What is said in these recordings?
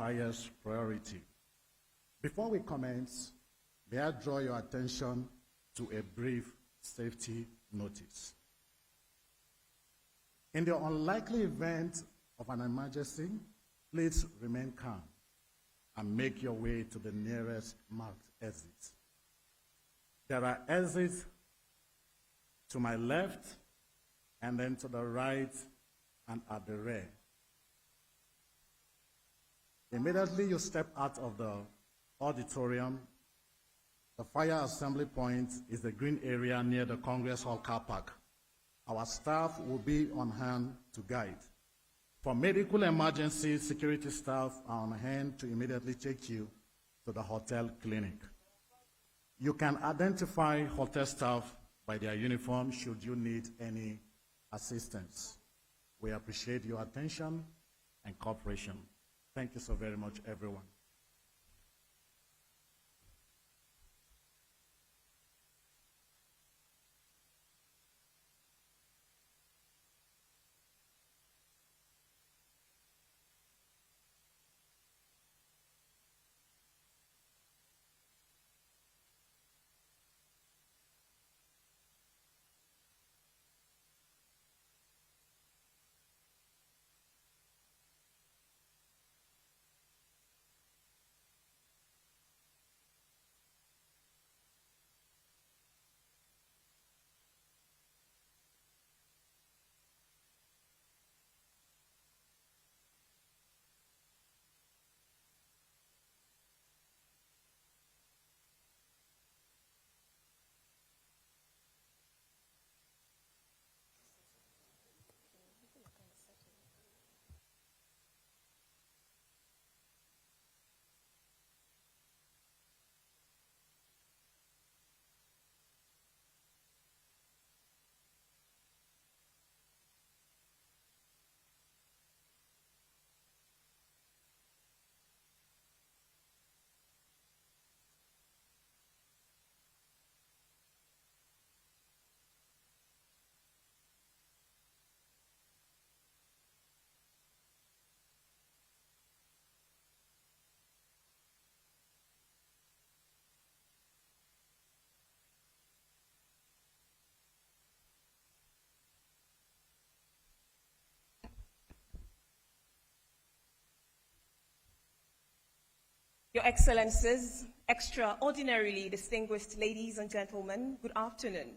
highest priority. Before we commence, may I draw your attention to a brief safety notice. In the unlikely event of an emergency, please remain calm and make your way to the nearest marked exit. There are exits to my left and then to the right and at the rear. Immediately you step out of the auditorium, the fire assembly point is the green area near the Congress Hall car park. Our staff will be on hand to guide. For medical emergencies, security staff are on hand to immediately take you to the hotel clinic. You can identify hotel staff by their uniform should you need any assistance. We appreciate your attention and cooperation. Thank you so very much, everyone. Your Excellencies, extraordinarily distinguished ladies and gentlemen, good afternoon.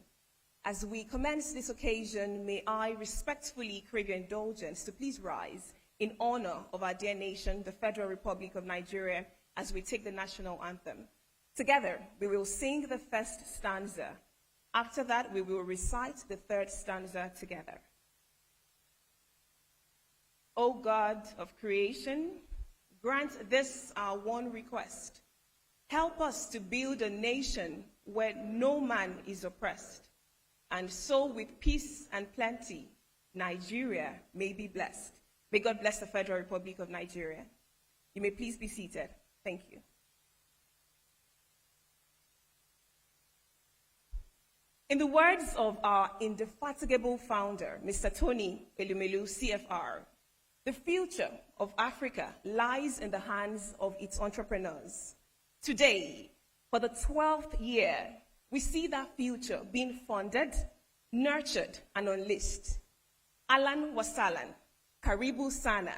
As we commence this occasion, may I respectfully crave your indulgence to please rise in honor of our dear nation, the Federal Republic of Nigeria, as we take the national anthem. Together, we will sing the first stanza. After that, we will recite the third stanza together. O God of creation, grant this our one request. Help us to build a nation where no man is oppressed, and so with peace and plenty, Nigeria may be blessed. May God bless the Federal Republic of Nigeria. You may please be seated. Thank you. In the words of our indefatigable founder, Mr. Tony Elumelu, CFR, the future of Africa lies in the hands of its entrepreneurs. Today, for the 12th year, we see that future being funded, nurtured, and unleashed. Alan Wasalan, Karibu Sana,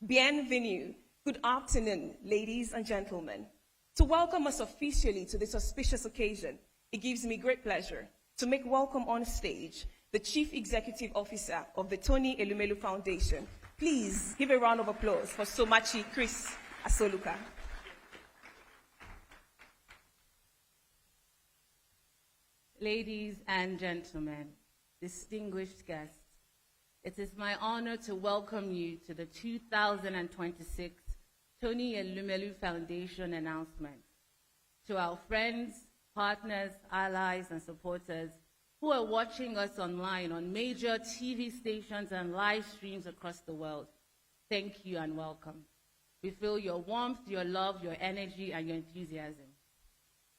bienvenue. Good afternoon, ladies and gentlemen. To welcome us officially to this auspicious occasion, it gives me great pleasure to make welcome on stage the Chief Executive Officer of the Tony Elumelu Foundation. Please give a round of applause for Somachi Chris Asoluka. Ladies and gentlemen, distinguished guests, it is my honor to welcome you to the 2026 Tony Elumelu Foundation announcement. To our friends, partners, allies, and supporters who are watching us online on major TV stations and live streams across the world, thank you and welcome. We feel your warmth, your love, your energy, and your enthusiasm.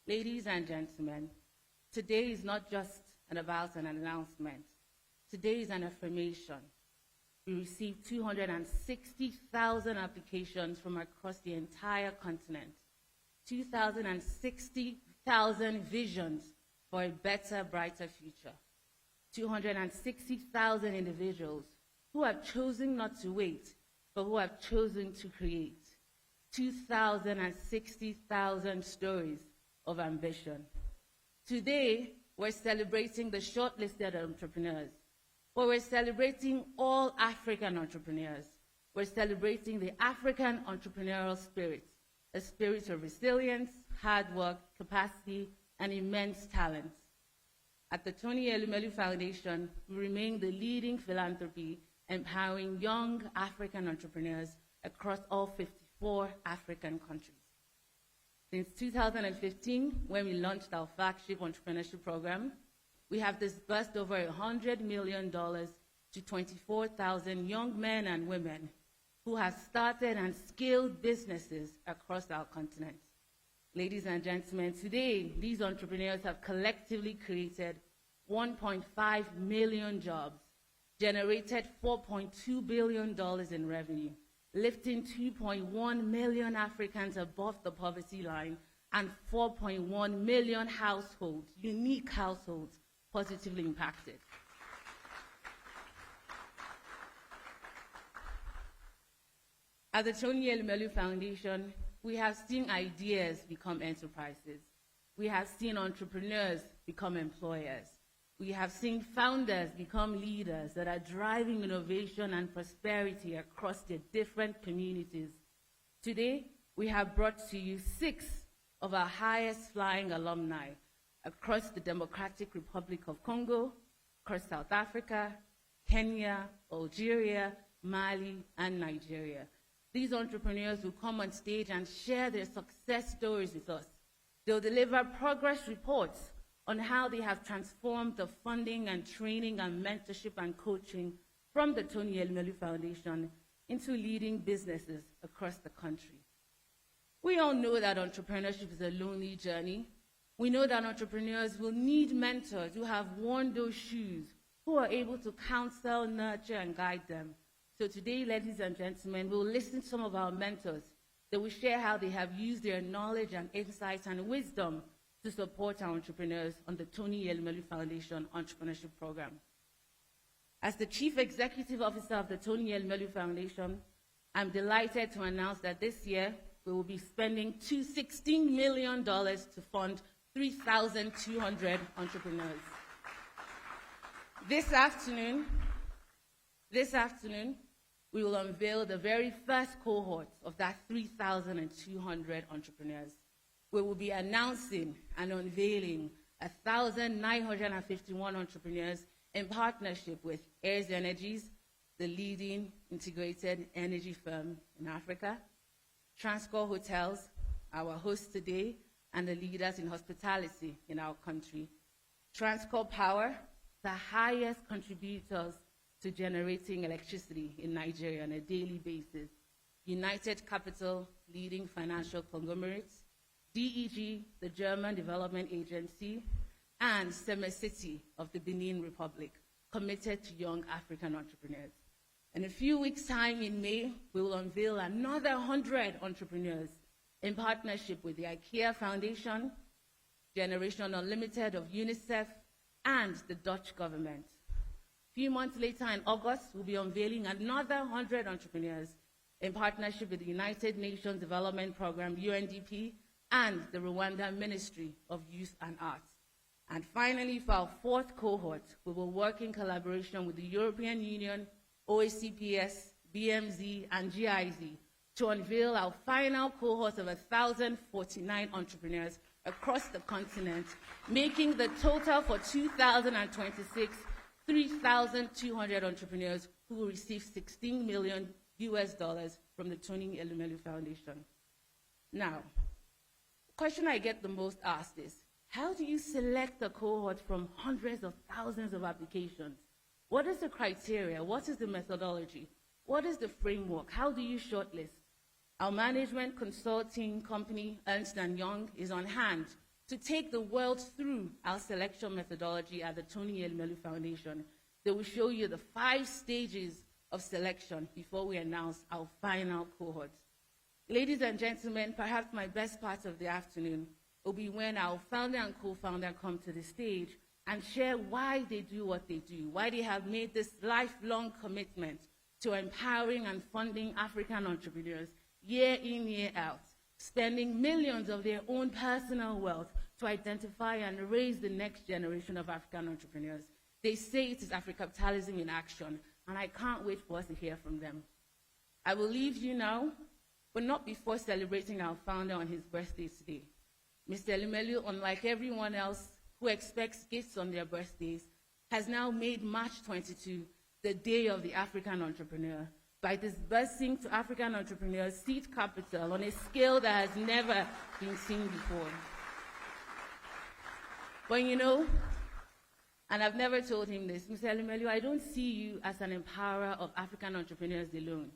Ladies and gentlemen, today is not just about an announcement. Today is an affirmation. we received 260,000 applications from across the entire continent, 260,000 visions for a better, brighter future, 260,000 individuals who have chosen not to wait, but who have chosen to create, 260,000 stories of ambition. Today, we're celebrating the shortlisted entrepreneurs, but we're celebrating all African entrepreneurs. We're celebrating the African entrepreneurial spirit, a spirit of resilience, hard work, capacity, and immense talent. At the Tony Elumelu Foundation, we remain the leading philanthropy empowering young African entrepreneurs across all 54 African countries. Since 2015, when we launched our flagship entrepreneurship program, we have disbursed over $100 million to 24,000 young men and women who have started and scaled businesses across our continent. Ladies and gentlemen, today, these entrepreneurs have collectively created 1.5 million jobs, generated $4.2 billion in revenue, lifting 2.1 million Africans above the poverty line, and 4.1 million households, unique households, positively impacted. At the Tony Elumelu Foundation, we have seen ideas become enterprises. We have seen entrepreneurs become employers. We have seen founders become leaders that are driving innovation and prosperity across their different communities. Today, we have brought to you 6 of our highest flying alumni across the Democratic Republic of Congo, across South Africa, Kenya, Algeria, Mali, and Nigeria. These entrepreneurs will come on stage and share their success stories with us. They'll deliver progress reports on how they have transformed the funding and training and mentorship and coaching from the Tony Elumelu Foundation into leading businesses across the country. We all know that entrepreneurship is a lonely journey. We know that entrepreneurs will need mentors who have worn those shoes, who are able to counsel, nurture, and guide them. So today, ladies and gentlemen, we'll listen to some of our mentors that will share how they have used their knowledge and insights and wisdom to support our entrepreneurs on the Tony Elumelu Foundation Entrepreneurship Program. As the Chief Executive Officer of the Tony Elumelu Foundation, I'm delighted to announce that this year we will be spending $16 million to fund 3,200 entrepreneurs. This afternoon, we will unveil the very first cohort of that 3,200 entrepreneurs. We will be announcing and unveiling 1,951 entrepreneurs in partnership with Heirs Energies, the leading integrated energy firm in Africa, Transcorp Hotels, our host today, and the leaders in hospitality in our country, Transcorp Power, the highest contributors to generating electricity in Nigeria on a daily basis, United Capital, leading financial conglomerates, DEG, the German Development Agency, and Semesiti of the Benin Republic, committed to young African entrepreneurs. In a few weeks' time in May, we will unveil another 100 entrepreneurs in partnership with the IKEA Foundation, Generation Unlimited of UNICEF, and the Dutch government. A few months later in August, we'll be unveiling another 100 entrepreneurs in partnership with the United Nations Development Program, UNDP, and the Rwanda Ministry of Youth and Arts. And finally, for our 4th cohort, we will work in collaboration with the European Union, OACPS, BMZ, and GIZ to unveil our final cohort of 1,049 entrepreneurs across the continent, making the total for 2026 3,200 entrepreneurs who will receive $16 million from the Tony Elumelu Foundation. Now, the question I get the most asked is, how do you select a cohort from hundreds of thousands of applications? What is the criteria? What is the methodology? What is the framework? How do you shortlist? Our management consulting company, Ernst & Young, is on hand to take the world through our selection methodology at the Tony Elumelu Foundation. They will show you the 5 stages of selection before we announce our final cohort. Ladies and gentlemen, perhaps my best part of the afternoon will be when our founder and co-founder come to the stage and share why they do what they do, why they have made this lifelong commitment to empowering and funding African entrepreneurs year in, year out, spending millions of their own personal wealth to identify and raise the next generation of African entrepreneurs. They say it is Africapitalism in action, and I can't wait for us to hear from them. I will leave you now, but not before celebrating our founder on his birthday today. Mr. Elumelu, unlike everyone else who expects gifts on their birthdays, has now made March 22 the day of the African entrepreneur by disbursing to African entrepreneurs seed capital on a scale that has never been seen before. But you know, and I've never told him this, Mr. Elumelu, I don't see you as an empowerer of African entrepreneurs alone.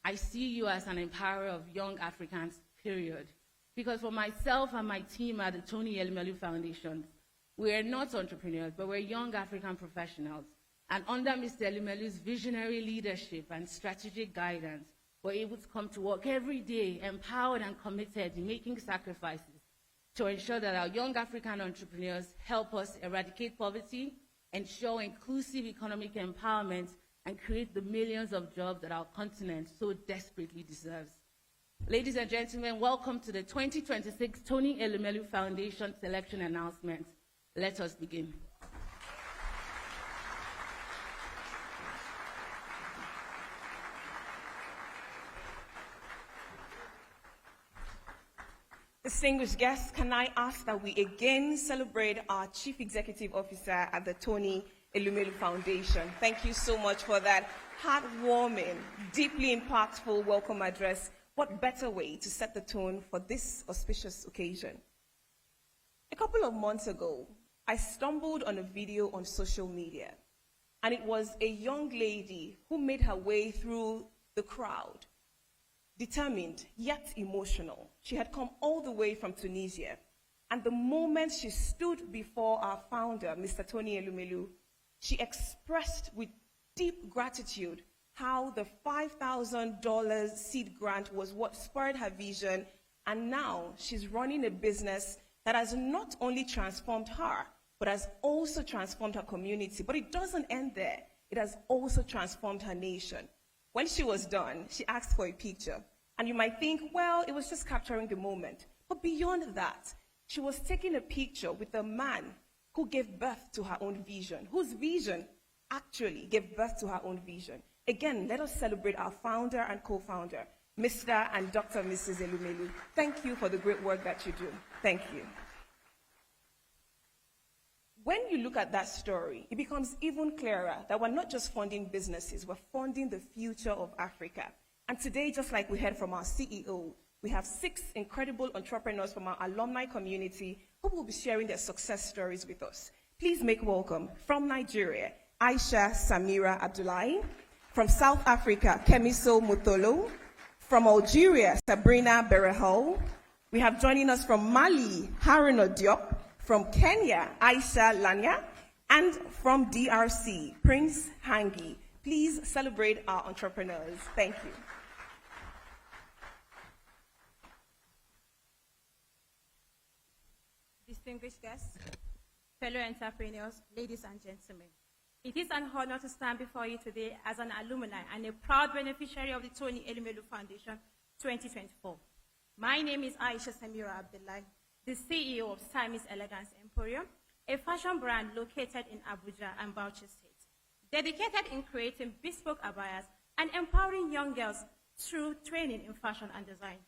I see you as an empowerer of young Africans, period. Because for myself and my team at the Tony Elumelu Foundation, we are not entrepreneurs, but we're young African professionals. And under Mr. Elumelu's visionary leadership and strategic guidance, we're able to come to work every day, empowered and committed in making sacrifices to ensure that our young African entrepreneurs help us eradicate poverty, ensure inclusive economic empowerment, and create the millions of jobs that our continent so desperately deserves. Ladies and gentlemen, welcome to the 2026 Tony Elumelu Foundation selection announcement. Let us begin. Distinguished guests, can I ask that we again celebrate our Chief Executive Officer at the Tony Elumelu Foundation. Thank you so much for that heartwarming, deeply impactful welcome address. What better way to set the tone for this auspicious occasion? A couple of months ago, I stumbled on a video on social media, and it was a young lady who made her way through the crowd, determined yet emotional. She had come all the way from Tunisia, and the moment she stood before our founder, Mr. Tony Elumelu, she expressed with deep gratitude how the $5,000 seed grant was what spurred her vision, and now she's running a business that has not only transformed her, but has also transformed her community. But it doesn't end there. It has also transformed her nation. When she was done, she asked for a picture. And you might think, well, it was just capturing the moment. But beyond that, she was taking a picture with a man who gave birth to her own vision, whose vision actually gave birth to her own vision. Again, let us celebrate our founder and co-founder, Mr. and Dr. Mrs. Elumelu. Thank you for the great work that you do. Thank you. When you look at that story, it becomes even clearer that we're not just funding businesses, we're funding the future of Africa. And today, just like we heard from our CEO, we have 6 incredible entrepreneurs from our alumni community who will be sharing their success stories with us. Please make welcome from Nigeria, Aisha Samira Abdullahi, from South Africa, Kemiso Mutolo, from Algeria, Sabrina Berehol. We have joining us from Mali, Haruna Diop, from Kenya, Aisha Lanya, and from DRC, Prince Hangi. Please celebrate our entrepreneurs. Thank you. Distinguished guests, fellow entrepreneurs, ladies and gentlemen. It is an honor to stand before you today as an alumni and a proud beneficiary of the Tony Elumelu Foundation 2024. My name is Aisha Samira Abdullahi, the CEO of Timeless Elegance Emporium, a fashion brand located in Abuja and Bauchi State, dedicated in creating bespoke abayas and empowering young girls through training in fashion and design.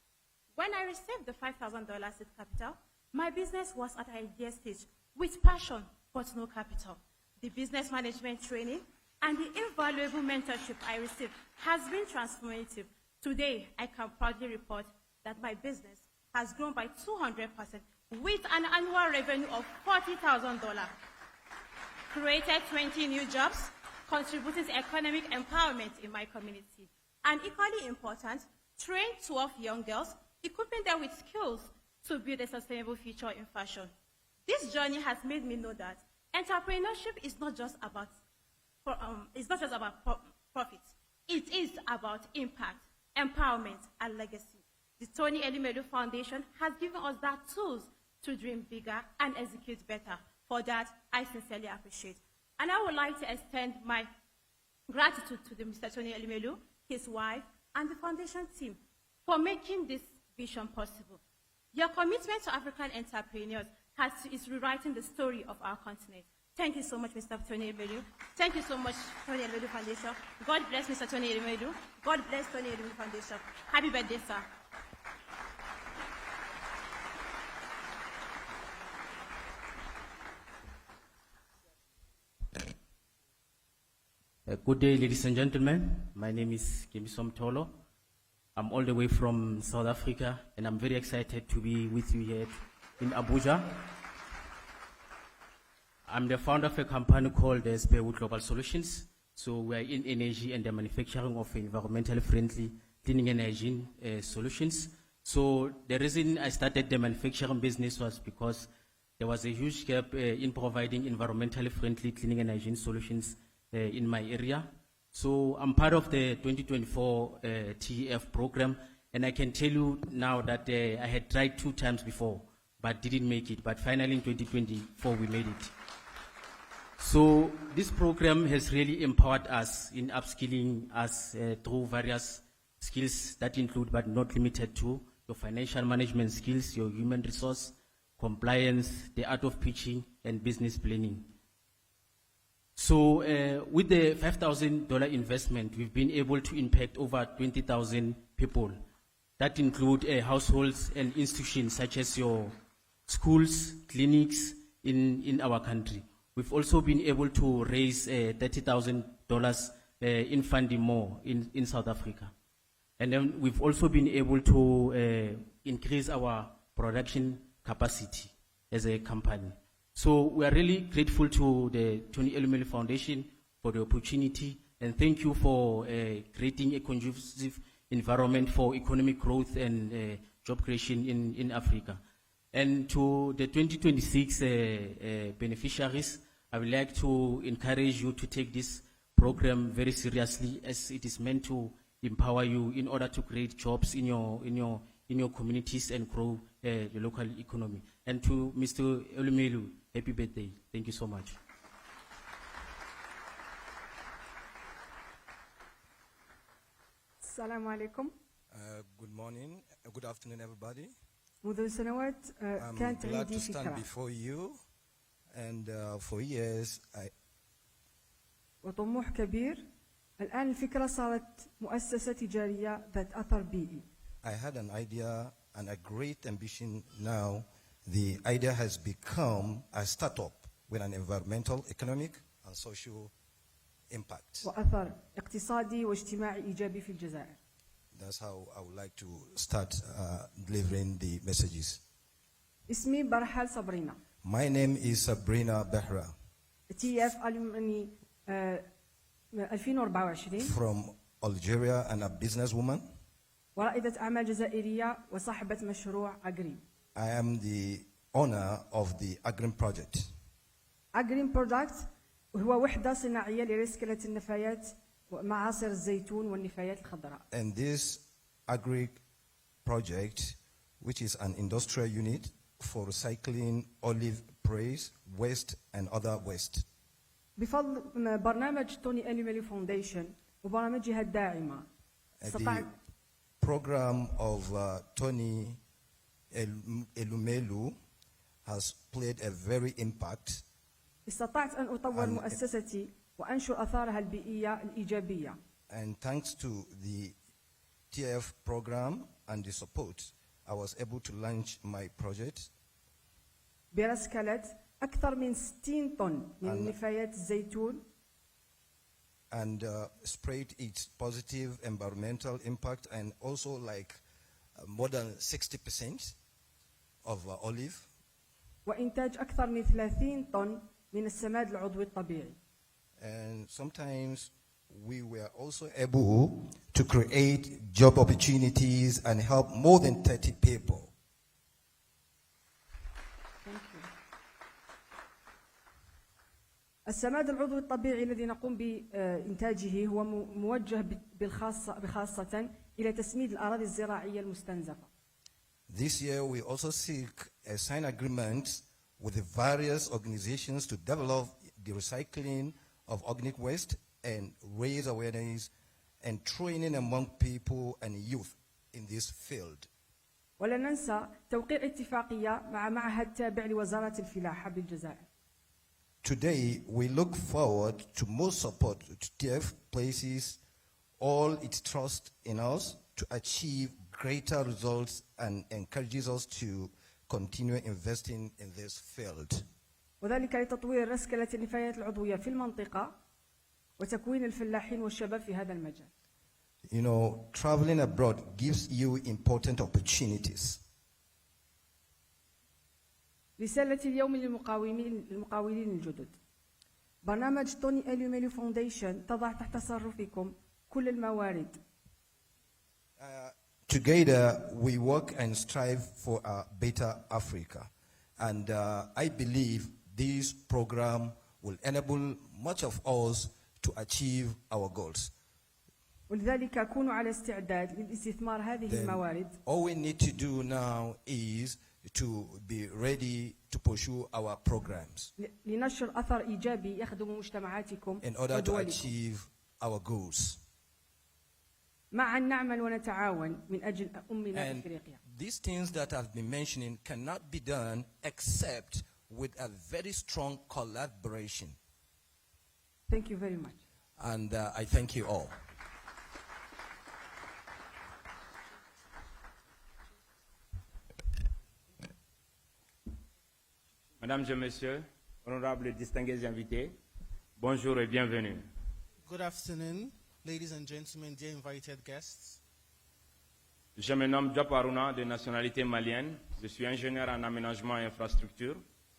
When I received the $5,000 seed capital, my business was at an idea stage with passion but no capital. The business management training and the invaluable mentorship I received has been transformative. Today, I can proudly report that my business has grown by 200% with an annual revenue of $40,000, created 20 new jobs, contributing to economic empowerment in my community, and equally important, trained 12 young girls, equipping them with skills to build a sustainable future in fashion. This journey has made me know that entrepreneurship is not just about profit. It is about impact, empowerment, and legacy. The Tony Elumelu Foundation has given us that tools to dream bigger and execute better. For that, I sincerely appreciate. And I would like to extend my gratitude to Mr. Tony Elumelu, his wife, and the foundation team for making this vision possible. Your commitment to African entrepreneurs is rewriting the story of our continent. Thank you so much, Mr. Tony Elumelu. Thank you so much, Tony Elumelu Foundation. God bless Mr. Tony Elumelu. God bless Tony Elumelu Foundation. Happy birthday, sir. Good day, ladies and gentlemen. My name is Kemisom Tolo. I'm all the way from South Africa, and I'm very excited to be with you here in Abuja. I'm the founder of a company called Spearwood Global Solutions. So we're in energy and the manufacturing of environmentally friendly cleaning and hygiene solutions. So the reason I started the manufacturing business was because there was a huge gap in providing environmentally friendly cleaning and hygiene solutions in my area. So I'm part of the 2024 TEF program, and I can tell you now that I had tried 2 times before, but didn't make it. But finally in 2024, we made it. So this program has really empowered us in upskilling us through various skills that include, but not limited to, your financial management skills, your human resource, compliance, the art of pitching, and business planning. So with the $5,000 investment, we've been able to impact over 20,000 people. That include households and institutions such as your schools, clinics in our country. We've also been able to raise $30,000 in funding more in South Africa. And then we've also been able to increase our production capacity as a company. So we are really grateful to the Tony Elumelu Foundation for the opportunity, and thank you for creating a conducive environment for economic growth and job creation in Africa. And to the 2026 beneficiaries, I would like to encourage you to take this program very seriously, as it is meant to empower you in order to create jobs in your communities and grow the local economy. And to Mr. Elumelu, happy birthday. Thank you so much. السلام عليكم. Good morning, good afternoon, everybody. منذ سنوات I'm كانت glad عندي to stand فكرة before you, and for years وطموح كبير. الآن الفكرة صارت مؤسسة تجارية ذات أثر بيئي. I had an idea and a great ambition. Now the idea has become a startup with an environmental, economic, and social impact. وأثر اقتصادي واجتماعي إيجابي في الجزائر. That's how I would like to start delivering the messages. اسمي برحل صبرينا. My name is Sabrina Behra TEF Alumni 2024. from Algeria and a businesswoman. ورائدة أعمال جزائرية وصاحبة مشروع أجري. I am the owner of the Agri project. Agri Product هو وحدة صناعية لرسكلة النفايات ومعاصر الزيتون والنفايات الخضراء. And this Agri project, which is an industrial unit for recycling olive praise, waste, and other waste. بفضل برنامج توني إلوميلو فاونديشن وبرامجها الداعمة The program of Tony Elumelu has played a very impact. استطعت أن أطور مؤسستي وأنشر أثارها البيئية الإيجابية. And thanks to the TF program and the support, I was able to launch my project. برسكلة أكثر من 60 طن من نفايات الزيتون. And spread its positive environmental impact, and also like more than 60% of olive. وإنتاج أكثر من 30 طن من السماد العضوي الطبيعي. And sometimes we were also able to create job opportunities and help more than 30 people. Thank you. السماد العضوي الطبيعي الذي نقوم بإنتاجه هو موجه بخاصة إلى تسميد الأراضي الزراعية المستنزفة. This year, we also seek a sign agreement with the various organizations to develop the recycling of organic waste and raise awareness and training among people and youth in this field. ولا ننسى توقيع اتفاقية مع معهد تابع لوزارة الفلاحة بالجزائر. Today, we look forward to more support to TF places all its trust in us to achieve greater results and encourages us to continue investing in this field. وذلك لتطوير رسكلة النفايات العضوية في المنطقة وتكوين الفلاحين والشباب في هذا المجال. You know, traveling abroad gives you important opportunities. رسالة اليوم للمقاولين الجدد. برنامج توني إلوميلو فاونديشن تضع تحت تصرفكم كل الموارد. Together, we work and strive for a better Africa. And I believe this program will enable much of us to achieve our goals. ولذلك كونوا على استعداد للاستثمار هذه الموارد. All we need to do now is to be ready to pursue our programs لنشر أثر إيجابي يخدم مجتمعاتكم in order to ودولكم. achieve our goals. معا نعمل ونتعاون من أجل أمنا And إفريقيا. these things that I've been mentioning cannot be done except with a very strong collaboration. Thank you very much. And I thank you all. Mesdames et messieurs, honorables et distingués invités, bonjour et bienvenue. Good afternoon, ladies and gentlemen, dear invited guests. Je me nomme Diop Haruna, de nationalité malienne. Je suis ingénieur en aménagement et infrastructure.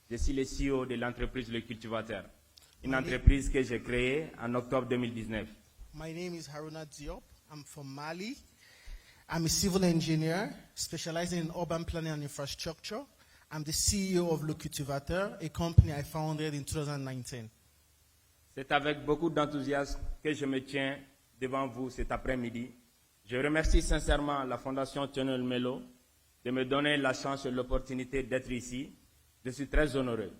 Je suis le CEO de l'entreprise Le Cultivateur, une entreprise que j'ai créée en octobre 2019. My name is Haruna Diop. I'm from Mali. I'm a civil engineer specializing in urban planning and infrastructure. I'm the CEO of Le Cultivateur, a company I founded in 2019. C'est avec beaucoup d'enthousiasme que je me tiens devant vous cet après-midi. Je remercie sincèrement la Fondation Unveiling de me donner la chance et l'opportunité d'être ici. Je suis très honoré.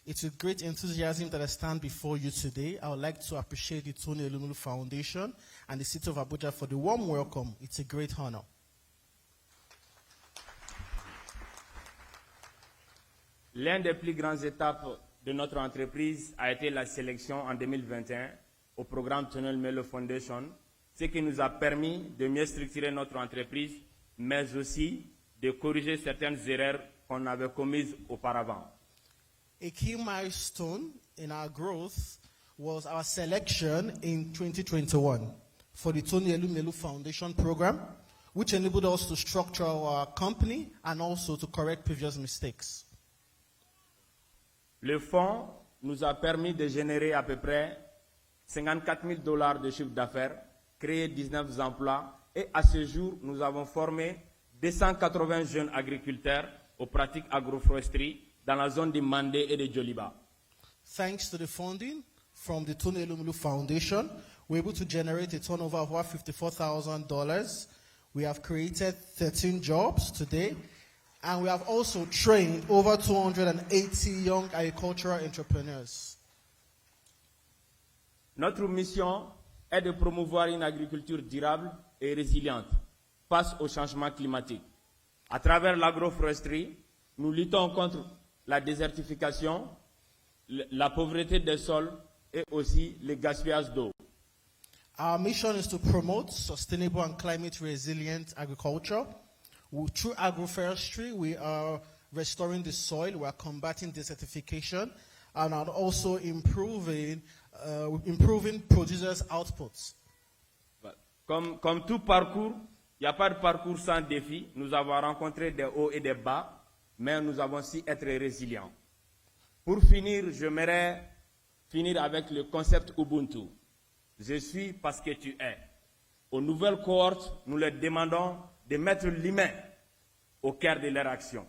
It's with great enthusiasm that I stand before you today. I would like to appreciate the Elumelu Foundation and the City of Abuja for the warm welcome. It's a great honor. L'une des plus grandes étapes de notre entreprise a été la sélection en 2021 au programme Unveiling Foundation, ce qui nous a permis de mieux structurer notre entreprise, mais aussi de corriger certaines erreurs qu'on avait commises auparavant. A key milestone in our growth was our selection in 2021 for the Elumelu Foundation program, which enabled us to structure our company and also to correct previous mistakes. Le fonds nous a permis de générer à peu près $54,000 de chiffre d'affaires, créer 19 emplois et à ce jour, nous avons formé 280 jeunes agriculteurs aux pratiques agroforesterie dans la zone de Mandé et de Djoliba. Thanks to the funding from the Elumelu Foundation, we're able to generate a turnover of about $54,000. We have created 13 jobs today, and we have also trained over 280 young agricultural entrepreneurs. Notre mission est de promouvoir une agriculture durable et résiliente face au changement climatique. À travers l'agroforesterie, nous luttons contre la désertification, la pauvreté des sols et aussi le gaspillage d'eau. Our mission is to promote sustainable and climate resilient agriculture. Through agroforestry, we are restoring the soil, we are combating desertification, and are also improving producers' outputs. Comme tout parcours, il n'y a pas de parcours sans défi. Nous avons rencontré des hauts et des bas, mais nous avons aussi être résilients. Pour finir, j'aimerais finir avec le concept Ubuntu. Je suis parce que tu es. Aux nouvelles cohortes, nous leur demandons de mettre l'humain au cœur de leur action.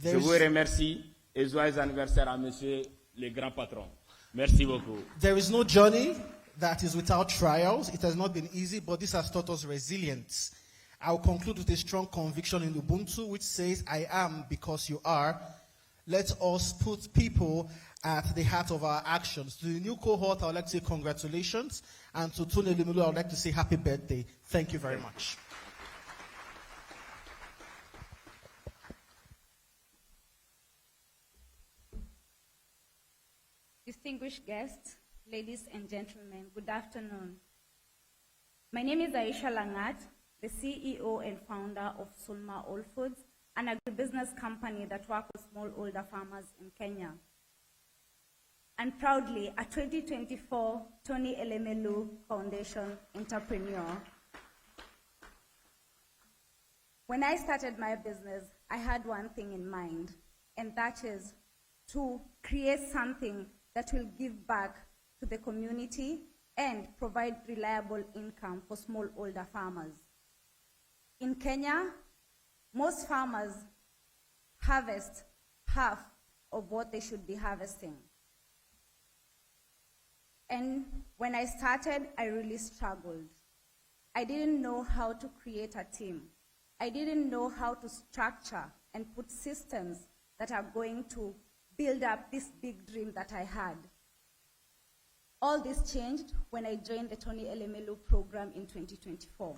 Je vous remercie et joyeux anniversaire à monsieur le grand patron. Merci beaucoup. There is no journey that is without trials. It has not been easy, but this has taught us resilience. I'll conclude with a strong conviction in Ubuntu, which says, I am because you are. Let us put people at the heart of our actions. To the new cohort, I would like to say congratulations. And to Tony Elumelu, I would like to say happy birthday. Thank you very much. Distinguished guests, ladies and gentlemen, good afternoon. My name is Aisha Langat, the CEO and founder of Sulma All Foods, an agribusiness company that works with smallholder farmers in Kenya. And proudly, a 2024 Tony Elumelu Foundation entrepreneur. When I started my business, I had one thing in mind, and that is to create something that will give back to the community and provide reliable income for smallholder farmers. In Kenya, most farmers harvest half of what they should be harvesting. And when I started, I really struggled. I didn't know how to create a team. I didn't know how to structure and put systems that are going to build up this big dream that I had. All this changed when I joined the Tony Elumelu program in 2024.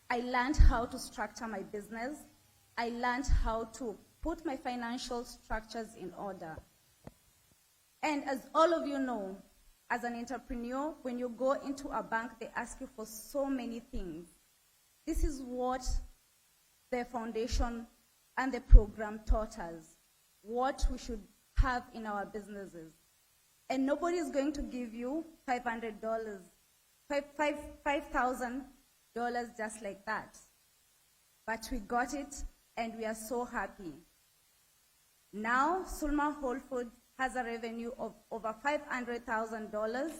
I learned how to structure my business. I learned how to put my financial structures in order. And as all of you know, as an entrepreneur, when you go into a bank, they ask you for so many things. This is what the foundation and the program taught us, what we should have in our businesses. And nobody is going to give you $500, $5,000 just like that. But we got it, and we are so happy. Now, Sulma Whole Foods has a revenue of over $500,000.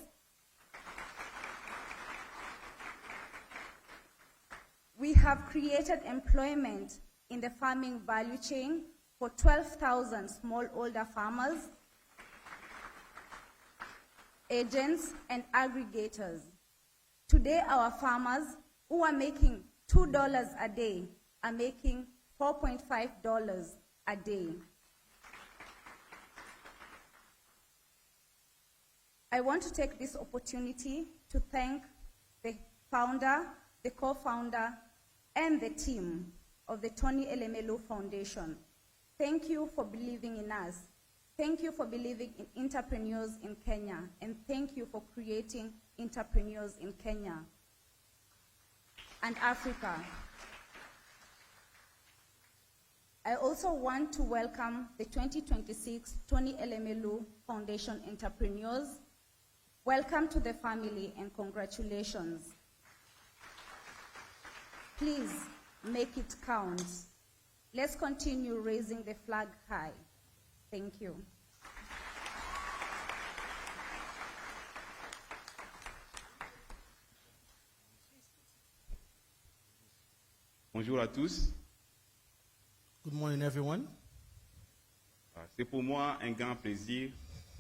We have created employment in the farming value chain for 12,000 smallholder farmers, agents, and aggregators. Today, our farmers who are making $2 a day are making $4.5 a day. I want to take this opportunity to thank the founder, the co-founder, and the team of the Tony Elumelu Foundation. Thank you for believing in us. Thank you for believing in entrepreneurs in Kenya, and thank you for creating entrepreneurs in Kenya and Africa. I also want to welcome the 2026 Tony Elumelu Foundation entrepreneurs. Welcome to the family and congratulations. Please make it count. Let's continue raising the flag high. Thank you. Bonjour à tous. Good morning, everyone. C'est pour moi un grand plaisir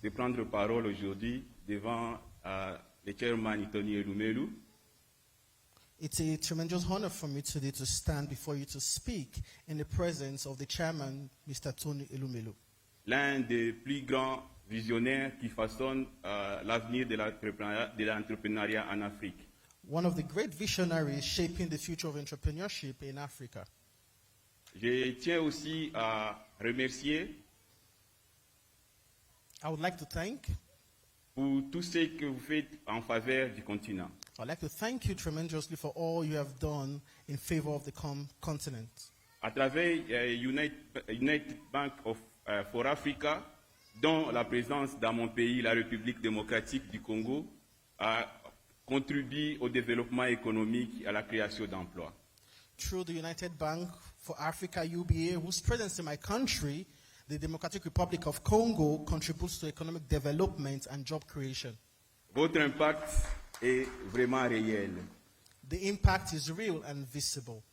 de prendre parole aujourd'hui devant le chairman Tony Elumelu. It's a tremendous honor for me today to stand before you to speak in the presence of the chairman, Mr. Tony Elumelu. L'un des plus grands visionnaires qui façonne l'avenir de l'entrepreneuriat en Afrique. One of the great visionaries shaping the future of entrepreneurship in Africa. Je tiens aussi à remercier I would like to thank pour tout ce que vous faites en faveur du continent. I'd like to thank you tremendously for all you have done in favor of the continent. À travers United Bank for Africa, dont la présence dans mon pays, la République démocratique du Congo, contribue au développement économique et à la création d'emplois. Through the United Bank for Africa, UBA, whose presence in my country, the Democratic Republic of Congo, contributes to economic development and job creation. Votre impact est vraiment réel. The impact is real and visible.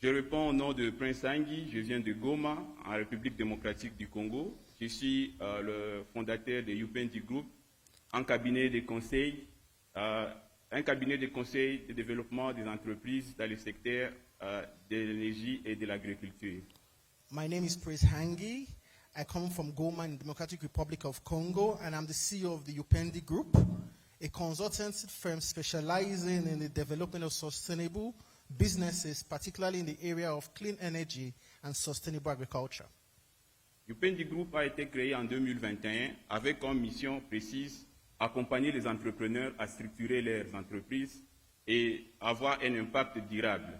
Je réponds au nom de Prince Hangui, je viens de Goma, en République démocratique du Congo. Je suis le fondateur de Upendi Group, un cabinet de conseil de développement des entreprises dans le secteur de l'énergie et de l'agriculture. My name is Prince Hangui. I come from Goma in the Democratic Republic of Congo, and I'm the CEO of the Upendi Group, a consultancy firm specializing in the development of sustainable businesses, particularly in the area of clean energy and sustainable agriculture. Upendi Group a été créé en 2021 avec comme mission précise accompagner les entrepreneurs à structurer leurs entreprises et avoir un impact durable.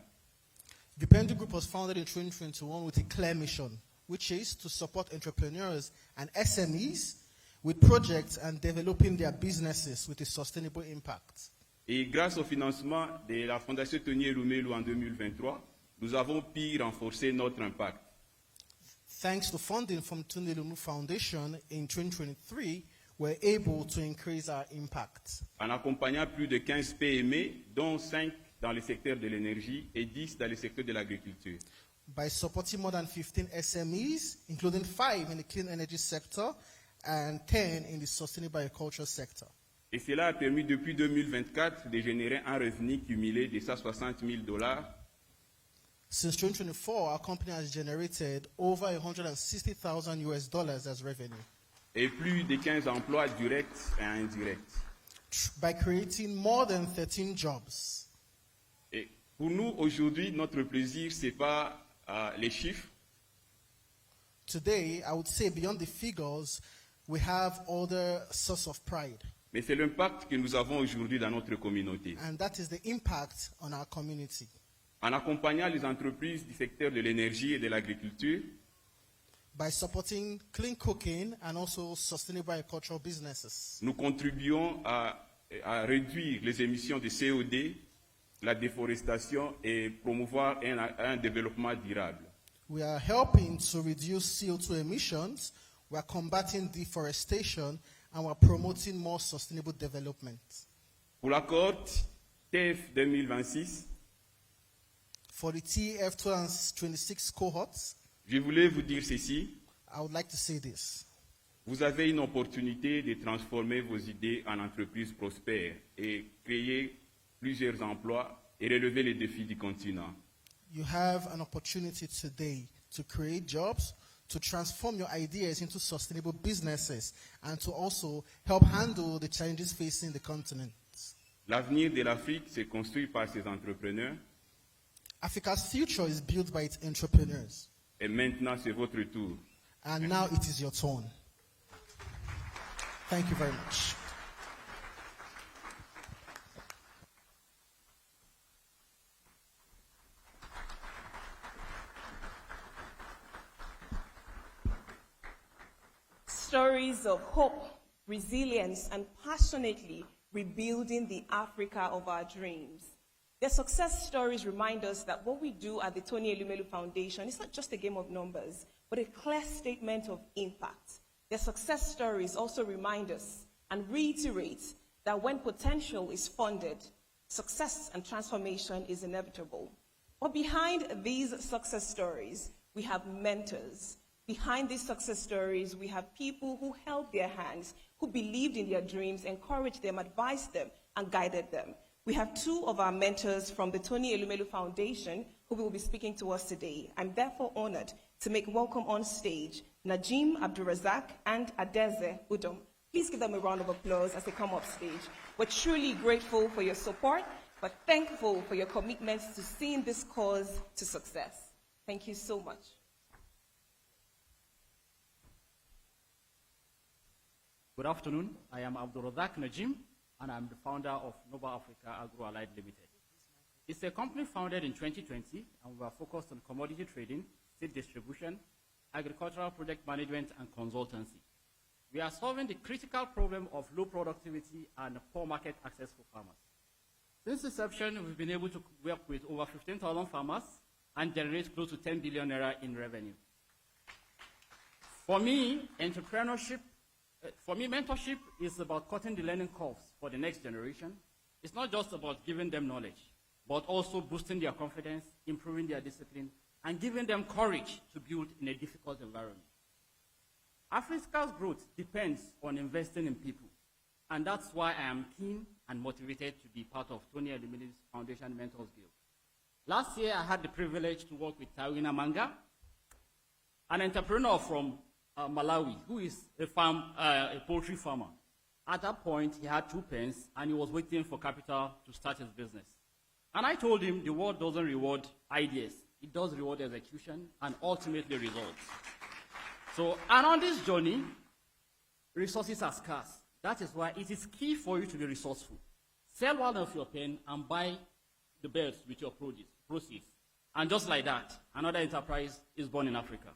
The Upendi Group was founded in 2021 with a clear mission, which is to support entrepreneurs and SMEs with projects and developing their businesses with a sustainable impact. Et grâce au financement de la Fondation Tony Elumelu en 2023, nous avons pu renforcer notre impact. Thanks to funding from Tony Elumelu Foundation in 2023, we're able to increase our impact. En accompagnant plus de 15 PME, dont 5 dans le secteur de l'énergie et 10 dans le secteur de l'agriculture. By supporting more than 15 SMEs, including 5 in the clean energy sector and 10 in the sustainable agriculture sector. Et cela a permis depuis 2024 de générer un revenu cumulé de $160,000. Since 2024, our company has generated over $160,000 as revenue. Et plus de 15 emplois directs et indirects. By creating more than 13 jobs. Et pour nous, aujourd'hui, notre plaisir, ce n'est pas les chiffres. Today, I would say beyond the figures, we have other source of pride. Mais c'est l'impact que nous avons aujourd'hui dans notre communauté. And that is the impact on our community. En accompagnant les entreprises du secteur de l'énergie et de l'agriculture, by supporting clean cooking and also sustainable agricultural businesses, nous contribuons à réduire les émissions de CO2, la déforestation et promouvoir un développement durable. We are helping to reduce CO2 emissions, we are combating deforestation, and we are promoting more sustainable development. Pour la cohorte TF 2026, for the TF 2026 cohorts, je voulais vous dire ceci. I would like to say this. Vous avez une opportunité de transformer vos idées en entreprises prospères et créer plusieurs emplois et relever les défis du continent. You have an opportunity today to create jobs, to transform your ideas into sustainable businesses, and to also help handle the challenges facing the continent. L'avenir de l'Afrique se construit par ses entrepreneurs. Africa's future is built by its entrepreneurs. Et maintenant, c'est votre tour. And now it is your turn. Thank you very much. Stories of hope, resilience, and passionately rebuilding the Africa of our dreams. Their success stories remind us that what we do at the Tony Elumelu Foundation is not just a game of numbers, but a clear statement of impact. Their success stories also remind us and reiterate that when potential is funded, success and transformation is inevitable. But behind these success stories, we have mentors. Behind these success stories, we have people who held their hands, who believed in their dreams, encouraged them, advised them, and guided them. We have two of our mentors from the Tony Elumelu Foundation who will be speaking to us today. I'm therefore honored to make welcome on stage Najim Abdulrazak and Adeze Udom. Please give them a round of applause as they come up stage. We're truly grateful for your support, but thankful for your commitment to seeing this cause to success. Thank you so much. Good afternoon. I am Abdulrazak Najim, and I'm the founder of Nova Africa Agro-Allied Limited. It's a company founded in 2020, and we are focused on commodity trading, seed distribution, agricultural project management, and consultancy. We are solving the critical problem of low productivity and poor market access for farmers. Since inception, we've been able to work with over 15,000 farmers and generate close to 10 billion naira in revenue. For me, mentorship is about cutting the learning curves for the next generation. It's not just about giving them knowledge. but also boosting their confidence, improving their discipline, and giving them courage to build in a difficult environment. Africa's growth depends on investing in people, and that's why I am keen and motivated to be part of Tony Elumelu's Foundation Mentors Guild. Last year, I had the privilege to work with Tawina Manga, an entrepreneur from Malawi, who is a poultry farmer. At that point, he had 2 pens, and he was waiting for capital to start his business. And I told him the world doesn't reward ideas. It does reward execution and ultimately results. So, and on this journey, resources are scarce. That is why it is key for you to be resourceful. Sell one of your pen and buy the birds with your proceeds. And just like that, another enterprise is born in Africa.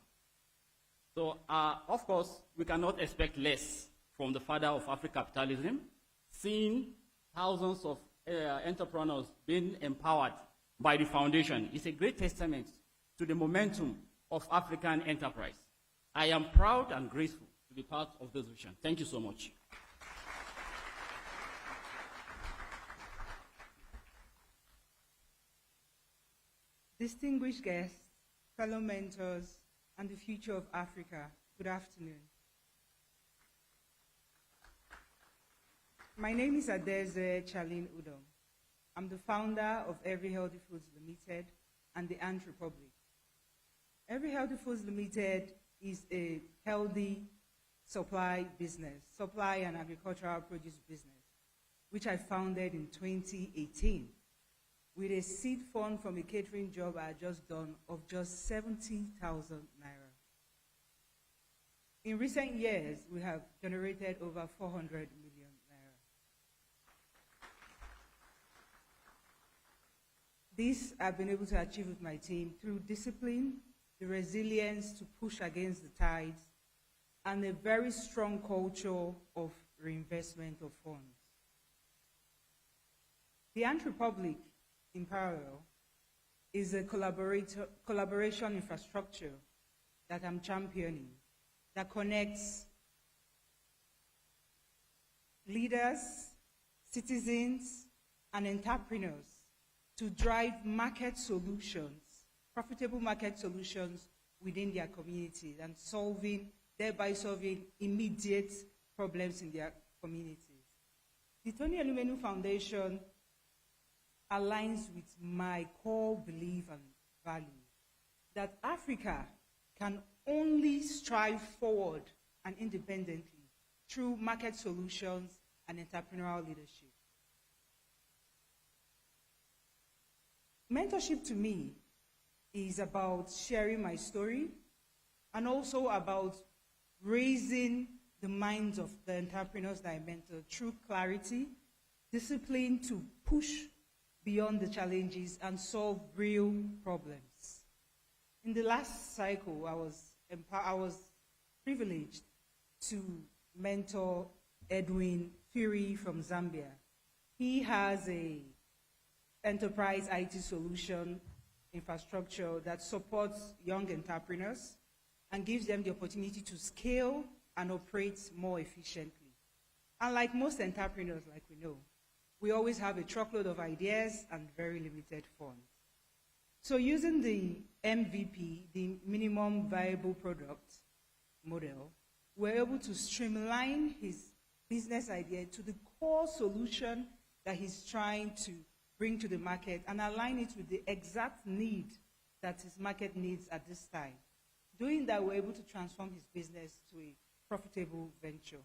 So, of course, we cannot expect less from the father of Afro-capitalism, seeing thousands of entrepreneurs being empowered by the foundation is a great testament to the momentum of African enterprise. I am proud and grateful to be part of this vision. Thank you so much. Distinguished guests, fellow mentors, and the future of Africa, good afternoon. My name is Adeze Charlene Udom. I'm the founder of Every Healthy Foods Limited and the Ant Republic. Every Healthy Foods Limited is a healthy supply and agricultural produce business, which I founded in 2018 with a seed fund from a catering job I had just done of just 70,000 naira. In recent years, we have generated over 400 million naira. This I've been able to achieve with my team through discipline, the resilience to push against the tides, and a very strong culture of reinvestment of funds. The Ant Republic, in parallel, is a collaboration infrastructure that I'm championing that connects leaders, citizens, and entrepreneurs to drive market solutions, profitable market solutions within their communities and thereby solving immediate problems in their communities. The Tony Elumelu Foundation aligns with my core belief and value that Africa can only strive forward and independently through market solutions and entrepreneurial leadership. Mentorship to me is about sharing my story and also about raising the minds of the entrepreneurs that I mentor through clarity, discipline to push beyond the challenges and solve real problems. In the last cycle, I was privileged to mentor Edwin Fury from Zambia. He has a enterprise IT solution infrastructure that supports young entrepreneurs and gives them the opportunity to scale and operate more efficiently. Unlike most entrepreneurs, like we know, we always have a truckload of ideas and very limited funds. So using the MVP, the minimum viable product model, we're able to streamline his business idea to the core solution that he's trying to bring to the market and align it with the exact need that his market needs at this time. Doing that, we're able to transform his business to a profitable venture.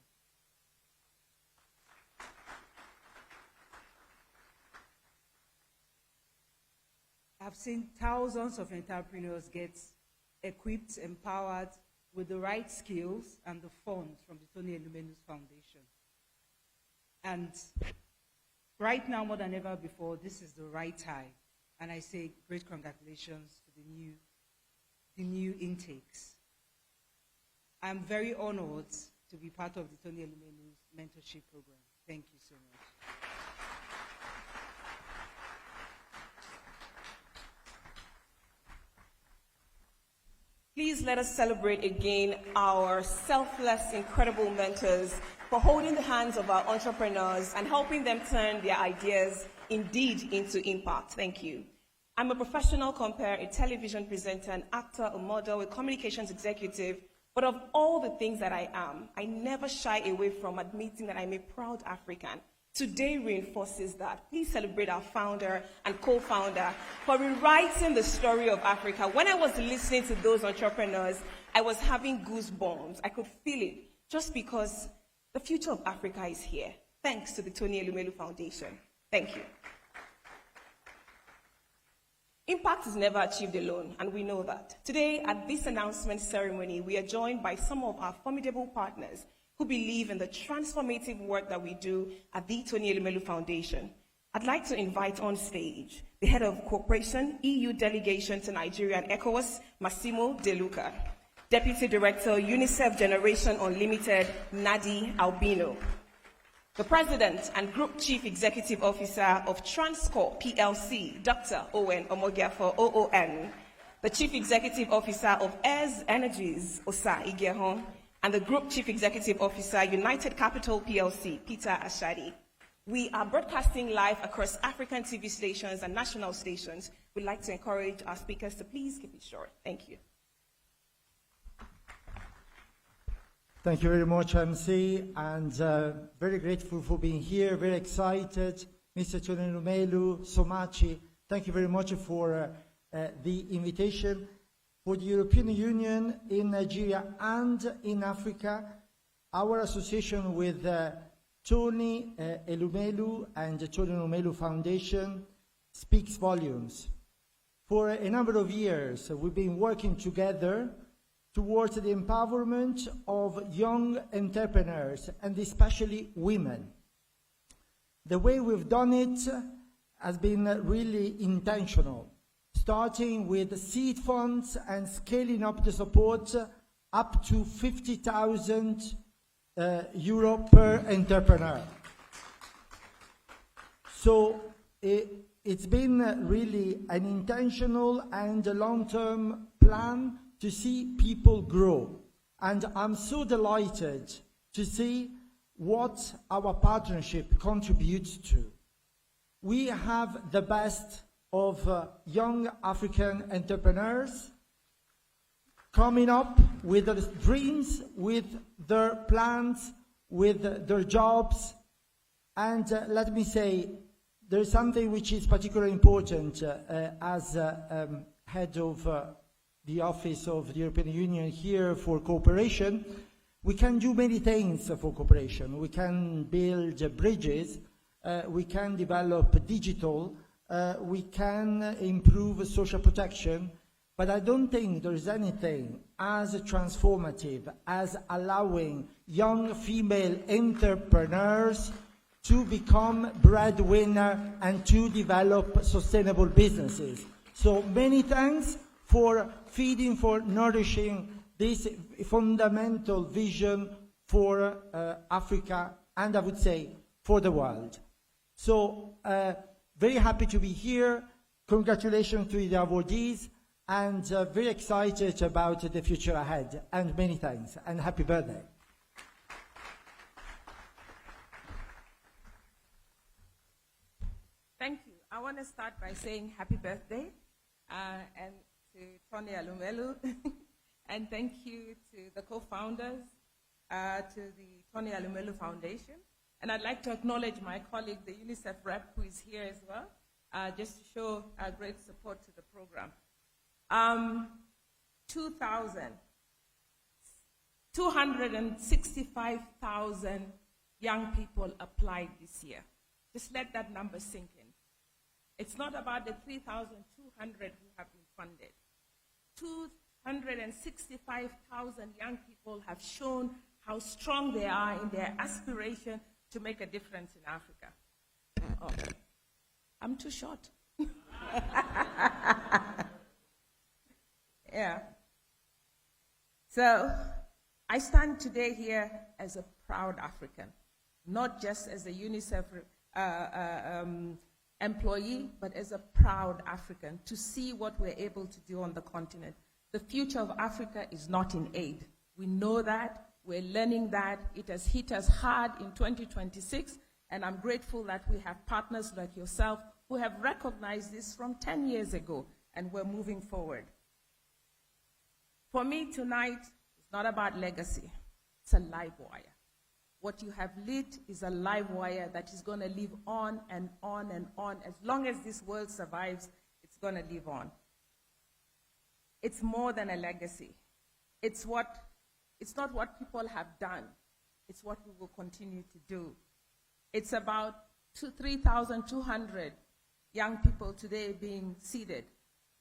I've seen thousands of entrepreneurs get equipped, empowered with the right skills and the funds from the Tony Elumelu's Foundation. And right now, more than ever before, this is the right time. And I say great congratulations to the new intakes. I'm very honored to be part of the Tony Elumelu's mentorship program. Thank you so much. Please let us celebrate again our selfless, incredible mentors for holding the hands of our entrepreneurs and helping them turn their ideas indeed into impact. Thank you. I'm a professional compere, a television presenter, an actor, a model, a communications executive, but of all the things that I am, I never shy away from admitting that I'm a proud African. Today reinforces that. Please celebrate our founder and co-founder for rewriting the story of Africa. When I was listening to those entrepreneurs, I was having goosebumps. I could feel it, just because the future of Africa is here, thanks to the Tony Elumelu Foundation. Thank you. Impact is never achieved alone, and we know that. Today, at this announcement ceremony, we are joined by some of our formidable partners who believe in the transformative work that we do at the Tony Elumelu Foundation. I'd like to invite on stage the head of cooperation, EU delegation to Nigeria and ECOWAS, Massimo De Luca, Deputy Director, UNICEF Generation Unlimited, Nadi Albino, the President and Group Chief Executive Officer of Transcorp PLC, Dr. Owen Omogiafo, OON, the Chief Executive Officer of Airs Energies, Osa Igehon, and the Group Chief Executive Officer, United Capital PLC, Peter Ashadi. We are broadcasting live across African TV stations and national stations. We'd like to encourage our speakers to please keep it short. Thank you. Thank you very much, MC, and very grateful for being here, very excited. Mr. Tony Elumelu, Somachi, thank you very much for the invitation. For the European Union in Nigeria and in Africa, our association with Tony Elumelu and the Tony Elumelu Foundation speaks volumes. For a number of years, we've been working together towards the empowerment of young entrepreneurs, and especially women. The way we've done it has been really intentional, starting with seed funds and scaling up the support up to 50,000 euro per entrepreneur. So it's been really an intentional and a long-term plan to see people grow. And I'm so delighted to see what our partnership contributes to. We have the best of young African entrepreneurs coming up with their dreams, with their plans, with their jobs. And let me say, there's something which is particularly important as head of the Office of the European Union here for cooperation. We can do many things for cooperation. We can build bridges, we can develop digital, we can improve social protection, but I don't think there is anything as transformative as allowing young female entrepreneurs to become breadwinner and to develop sustainable businesses. So many thanks for feeding, for nourishing this fundamental vision for Africa, and I would say for the world. So very happy to be here. Congratulations to the awardees, and very excited about the future ahead. And many thanks, and happy birthday. Thank you. I want to start by saying happy birthday and to Tony Elumelu, and thank you to the co-founders, to the Tony Elumelu Foundation. And I'd like to acknowledge my colleague, the UNICEF rep, who is here as well, just to show our great support to the program. 265,000 young people applied this year. Just let that number sink in. It's not about the 3,200 who have been funded. 265,000 young people have shown how strong they are in their aspiration to make a difference in Africa. Oh, I'm too short. Yeah. So I stand today here as a proud African, not just as a UNICEF employee, but as a proud African, to see what we're able to do on the continent. The future of Africa is not in aid. We know that. We're learning that. It has hit us hard in 2026, And I'm grateful that we have partners like yourself who have recognized this from 10 years ago, and we're moving forward. For me tonight, it's not about legacy. It's a live wire. What you have lit is a live wire that is going to live on and on and on. As long as this world survives, it's going to live on. It's more than a legacy. It's not what people have done. It's what we will continue to do. It's about 3,200 young people today being seeded.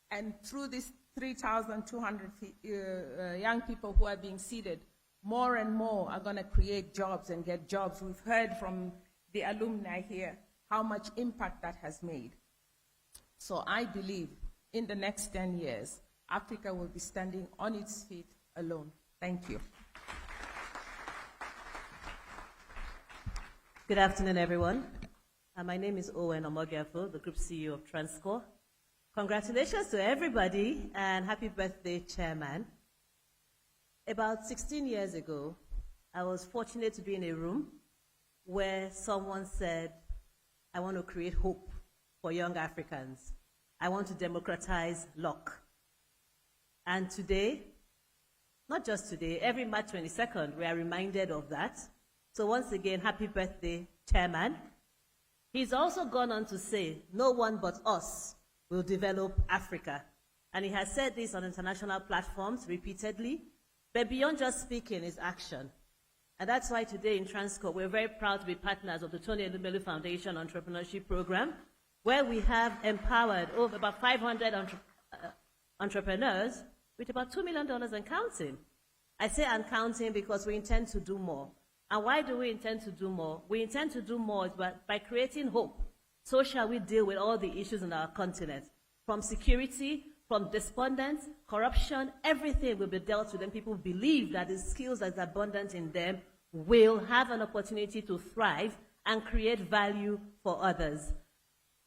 And through these 3,200 young people who are being seeded, more and more are going to create jobs and get jobs. We've heard from the alumni here how much impact that has made. So I believe in the next 10 years, Africa will be standing on its feet alone. Thank you. Good afternoon, everyone. My name is Owen Omogiafo, the Group CEO of Transcorp. Congratulations to everybody, and happy birthday, Chairman. About 16 years ago, I was fortunate to be in a room where someone said, I want to create hope for young Africans. I want to democratize luck. And today, not just today, every March 22nd, we are reminded of that. So once again, happy birthday, Chairman. He's also gone on to say, no one but us will develop Africa. And he has said this on international platforms repeatedly, but beyond just speaking is action. And that's why today in Transcorp, we're very proud to be partners of the Tony Elumelu Foundation Entrepreneurship Program, where we have empowered over about 500 entrepreneurs with about $2 million and counting. I say and counting because we intend to do more. And why do we intend to do more? We intend to do more by creating hope. So shall we deal with all the issues in our continent. From security, from despondence, corruption, everything will be dealt with, and people believe that the skills that's abundant in them will have an opportunity to thrive and create value for others.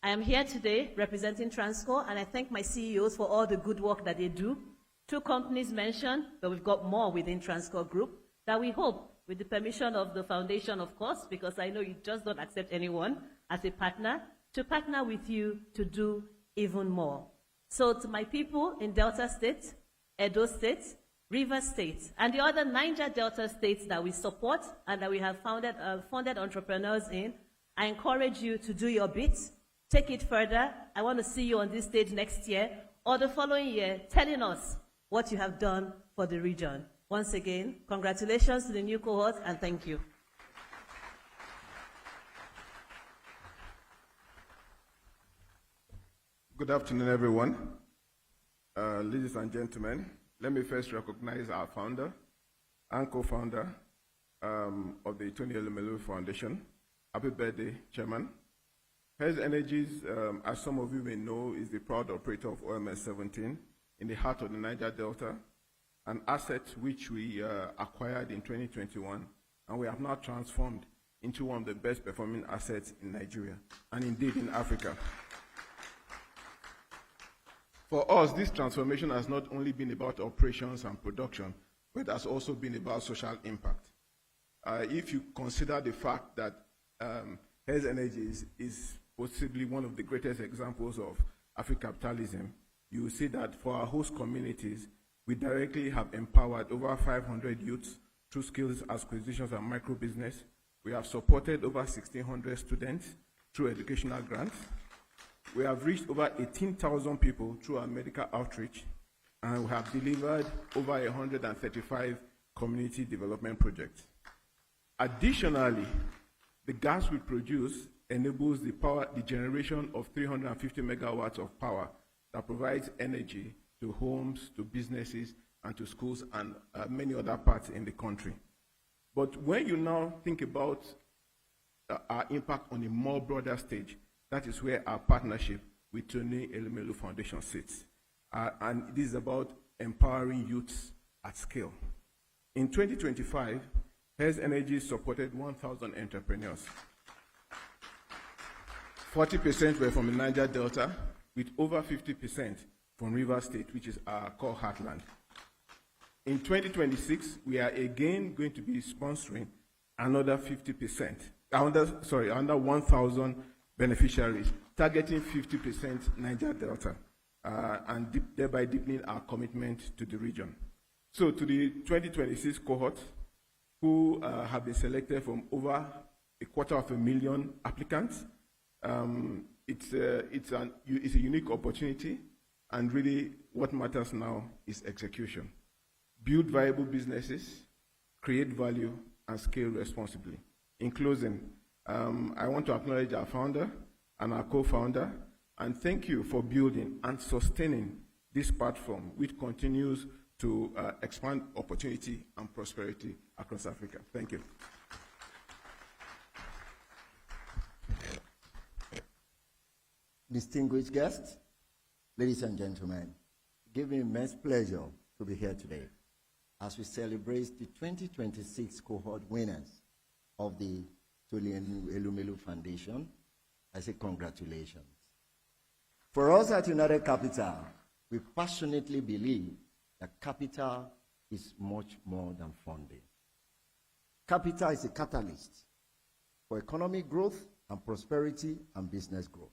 I am here today representing Transcorp, and I thank my CEOs for all the good work that they do. 2 companies mentioned, but we've got more within Transcorp Group that we hope, with the permission of the foundation, of course, because I know you just don't accept anyone as a partner, to partner with you to do even more. So to my people in Delta State, Edo State, Rivers State, and the other Niger Delta states that we support and that we have funded entrepreneurs in, I encourage you to do your bit, take it further. I want to see you on this stage next year or the following year telling us what you have done for the region. Once again, congratulations to the new cohort, and thank you. Good afternoon, everyone. Ladies and gentlemen, let me first recognize our founder and co-founder of the Tony Elumelu Foundation. Happy birthday, Chairman. Hez Energies, as some of you may know, is the proud operator of OMS 17 in the heart of the Niger Delta, an asset which we acquired in 2021, and we have now transformed into one of the best performing assets in Nigeria, and indeed in Africa. For us, this transformation has not only been about operations and production, but has also been about social impact. If you consider the fact that Hez Energies is possibly one of the greatest examples of Afro-capitalism, you will see that for our host communities, we directly have empowered over 500 youths through skills acquisitions and micro-business. We have supported over 1,600 students through educational grants. We have reached over 18,000 people through our medical outreach, and we have delivered over 135 community development projects. Additionally, the gas we produce enables the generation of 350 megawatts of power that provides energy to homes, to businesses, and to schools, and many other parts in the country. But when you now think about our impact on a more broader stage, that is where our partnership with Tony Elumelu Foundation sits. And it is about empowering youths at scale. In 2025, Hez Energies supported 1,000 entrepreneurs. 40% were from the Niger Delta, with over 50% from Rivers State, which is our core heartland. In 2026, we are again going to be sponsoring another 50%, under 1,000 beneficiaries, targeting 50% Niger Delta, and thereby deepening our commitment to the region. So to the 2026 cohort, who have been selected from over 250,000 applicants, it's a unique opportunity, and really what matters now is execution. Build viable businesses, create value, and scale responsibly. In closing, I want to acknowledge our founder and our co-founder, and thank you for building and sustaining this platform, which continues to expand opportunity and prosperity across Africa. Thank you. Distinguished guests, ladies and gentlemen, give me immense pleasure to be here today as we celebrate the 2026 cohort winners of the Tony Elumelu Foundation. I say congratulations. For us at United Capital, we passionately believe that capital is much more than funding. Capital is a catalyst for economic growth and prosperity and business growth.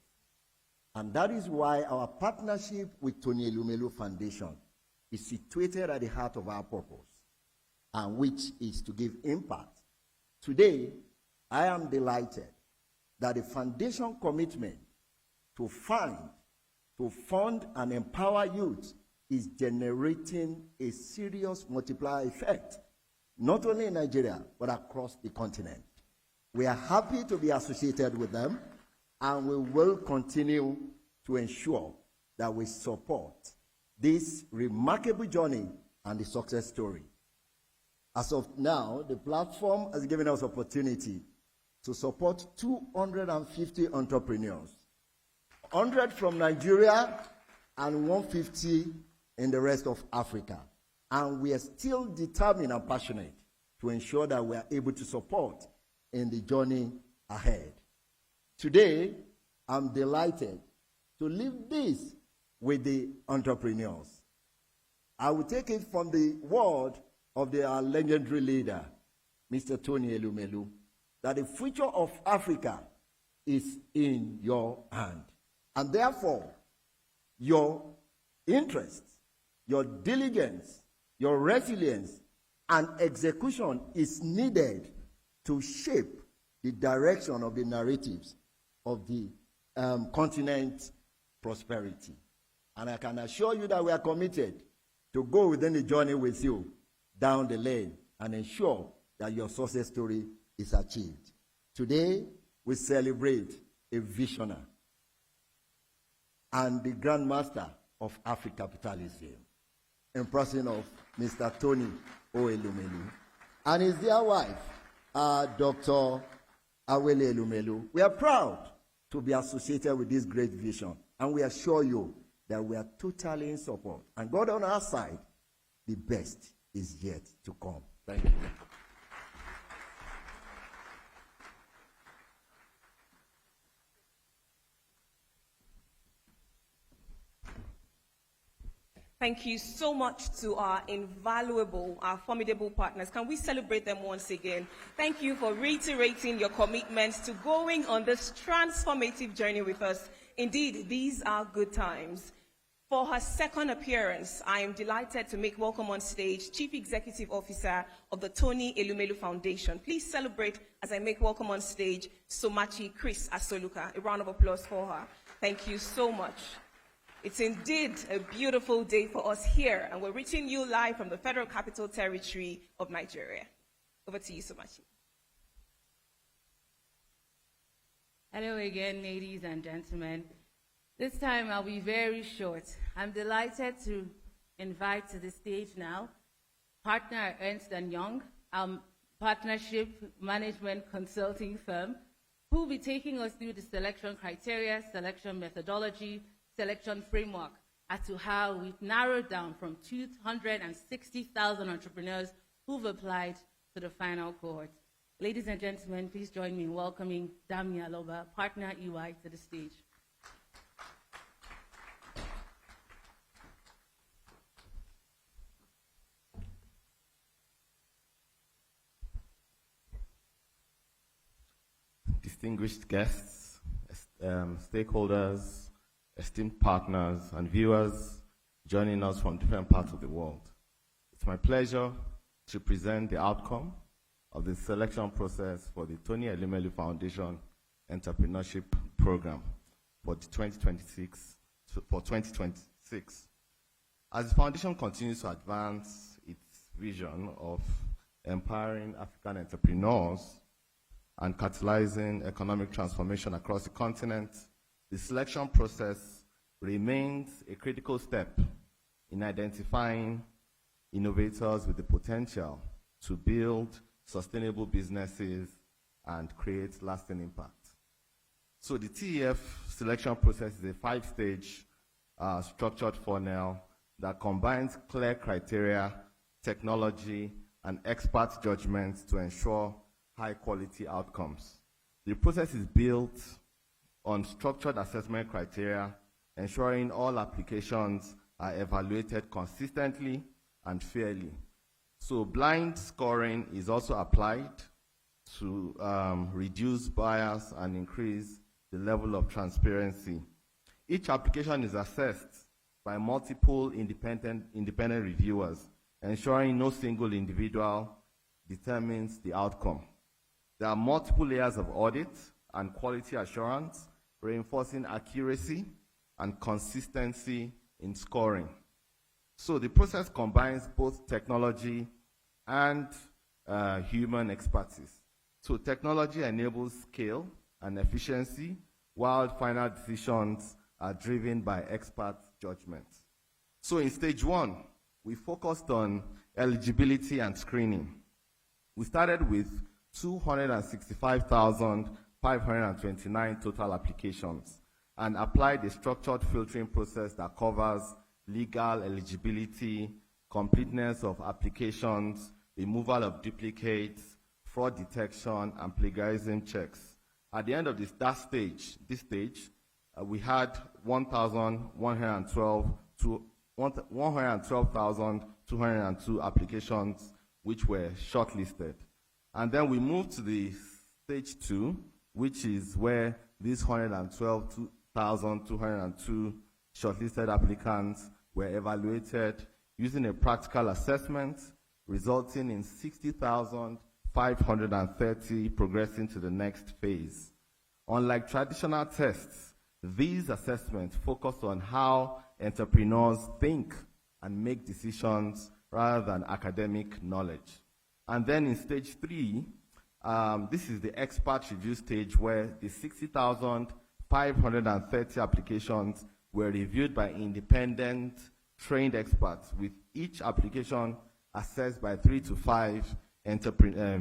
And that is why our partnership with Tony Elumelu Foundation is situated at the heart of our purpose, and which is to give impact. Today, I am delighted that the foundation commitment to fund and empower youth is generating a serious multiplier effect, not only in Nigeria, but across the continent. We are happy to be associated with them, and we will continue to ensure that we support this remarkable journey and the success story. As of now, the platform has given us opportunity to support 250 entrepreneurs, 100 from Nigeria and 150 in the rest of Africa. And we are still determined and passionate to ensure that we are able to support in the journey ahead. Today, I'm delighted to leave this with the entrepreneurs. I will take it from the word of our legendary leader, Mr. Tony Elumelu, that the future of Africa is in your hand. And therefore, your interest, your diligence, your resilience, and execution is needed to shape the direction of the narratives of the continent's prosperity. And I can assure you that we are committed to go within the journey with you down the lane and ensure that your success story is achieved. Today, we celebrate a visionary and the grandmaster of Afri-capitalism, in person of Mr. Tony Elumelu and his dear wife, Dr. Awele Elumelu. We are proud to be associated with this great vision, and we assure you that we are totally in support. And God on our side, the best is yet to come. Thank you. Thank you so much to our invaluable, our formidable partners. Can we celebrate them once again? Thank you for reiterating your commitment to going on this transformative journey with us. Indeed, these are good times. For her second appearance, I am delighted to make welcome on stage Chief Executive Officer of the Tony Elumelu Foundation. Please celebrate as I make welcome on stage Somachi Chris Asoluka. A round of applause for her. Thank you so much. It's indeed a beautiful day for us here, and we're reaching you live from the Federal Capital Territory of Nigeria. Over to you, Somachi. Hello again, ladies and gentlemen. This time I'll be very short. I'm delighted to invite to the stage now partner Ernst & Young, our partnership management consulting firm, who will be taking us through the selection criteria, selection methodology, selection framework as to how we've narrowed down from 260,000 entrepreneurs who've applied to the final cohort. Ladies and gentlemen, please join me in welcoming Dami Aloba, partner EY, to the stage. distinguished guests, stakeholders, esteemed partners, and viewers joining us from different parts of the world. It's my pleasure to present the outcome of the selection process for the Tony Elumelu Foundation Entrepreneurship Program for 2026. As the foundation continues to advance its vision of empowering African entrepreneurs and catalyzing economic transformation across the continent, the selection process remains a critical step in identifying innovators with the potential to build sustainable businesses and create lasting impact. So the TEF selection process is a 5-stage structured funnel that combines clear criteria, technology, and expert judgment to ensure high-quality outcomes. The process is built on structured assessment criteria, ensuring all applications are evaluated consistently and fairly. So blind scoring is also applied to reduce bias and increase the level of transparency. Each application is assessed by multiple independent reviewers, ensuring no single individual determines the outcome. There are multiple layers of audit and quality assurance, reinforcing accuracy and consistency in scoring. So the process combines both technology and human expertise. So technology enables scale and efficiency, while final decisions are driven by expert judgment. So in stage 1, we focused on eligibility and screening. We started with 265,529 total applications and applied a structured filtering process that covers legal eligibility, completeness of applications, removal of duplicates, fraud detection, and plagiarism checks. At the end of this stage, we had 112,202 applications which were shortlisted. And then we moved to the stage 2, which is where these 112,202 shortlisted applicants were evaluated using a practical assessment, resulting in 60,530 progressing to the next phase. Unlike traditional tests, these assessments focus on how entrepreneurs think and make decisions rather than academic knowledge. And then in stage 3, this is the expert review stage where the 60,530 applications were reviewed by independent, trained experts, with each application assessed by 3 to 5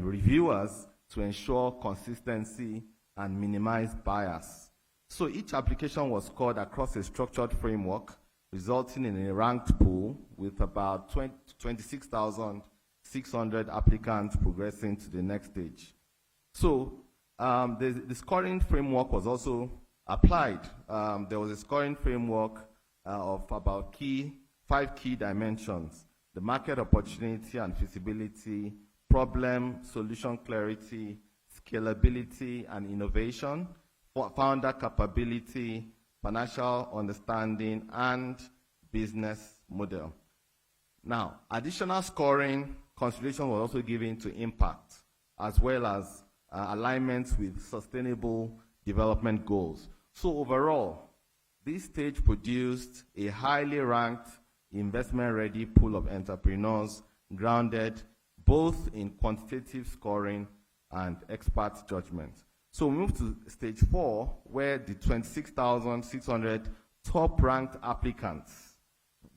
reviewers to ensure consistency and minimize bias. So each application was scored across a structured framework, resulting in a ranked pool with about 26,600 applicants progressing to the next stage. So the scoring framework was also applied. There was a scoring framework of about 5 key dimensions: the market opportunity and feasibility, problem, solution clarity, scalability and innovation, founder capability, financial understanding, and business model. Now, additional scoring consideration was also given to impact, as well as alignments with sustainable development goals. So overall, this stage produced a highly ranked, investment-ready pool of entrepreneurs grounded both in quantitative scoring and expert judgment. So we move to stage 4, where the 26,600 top-ranked applicants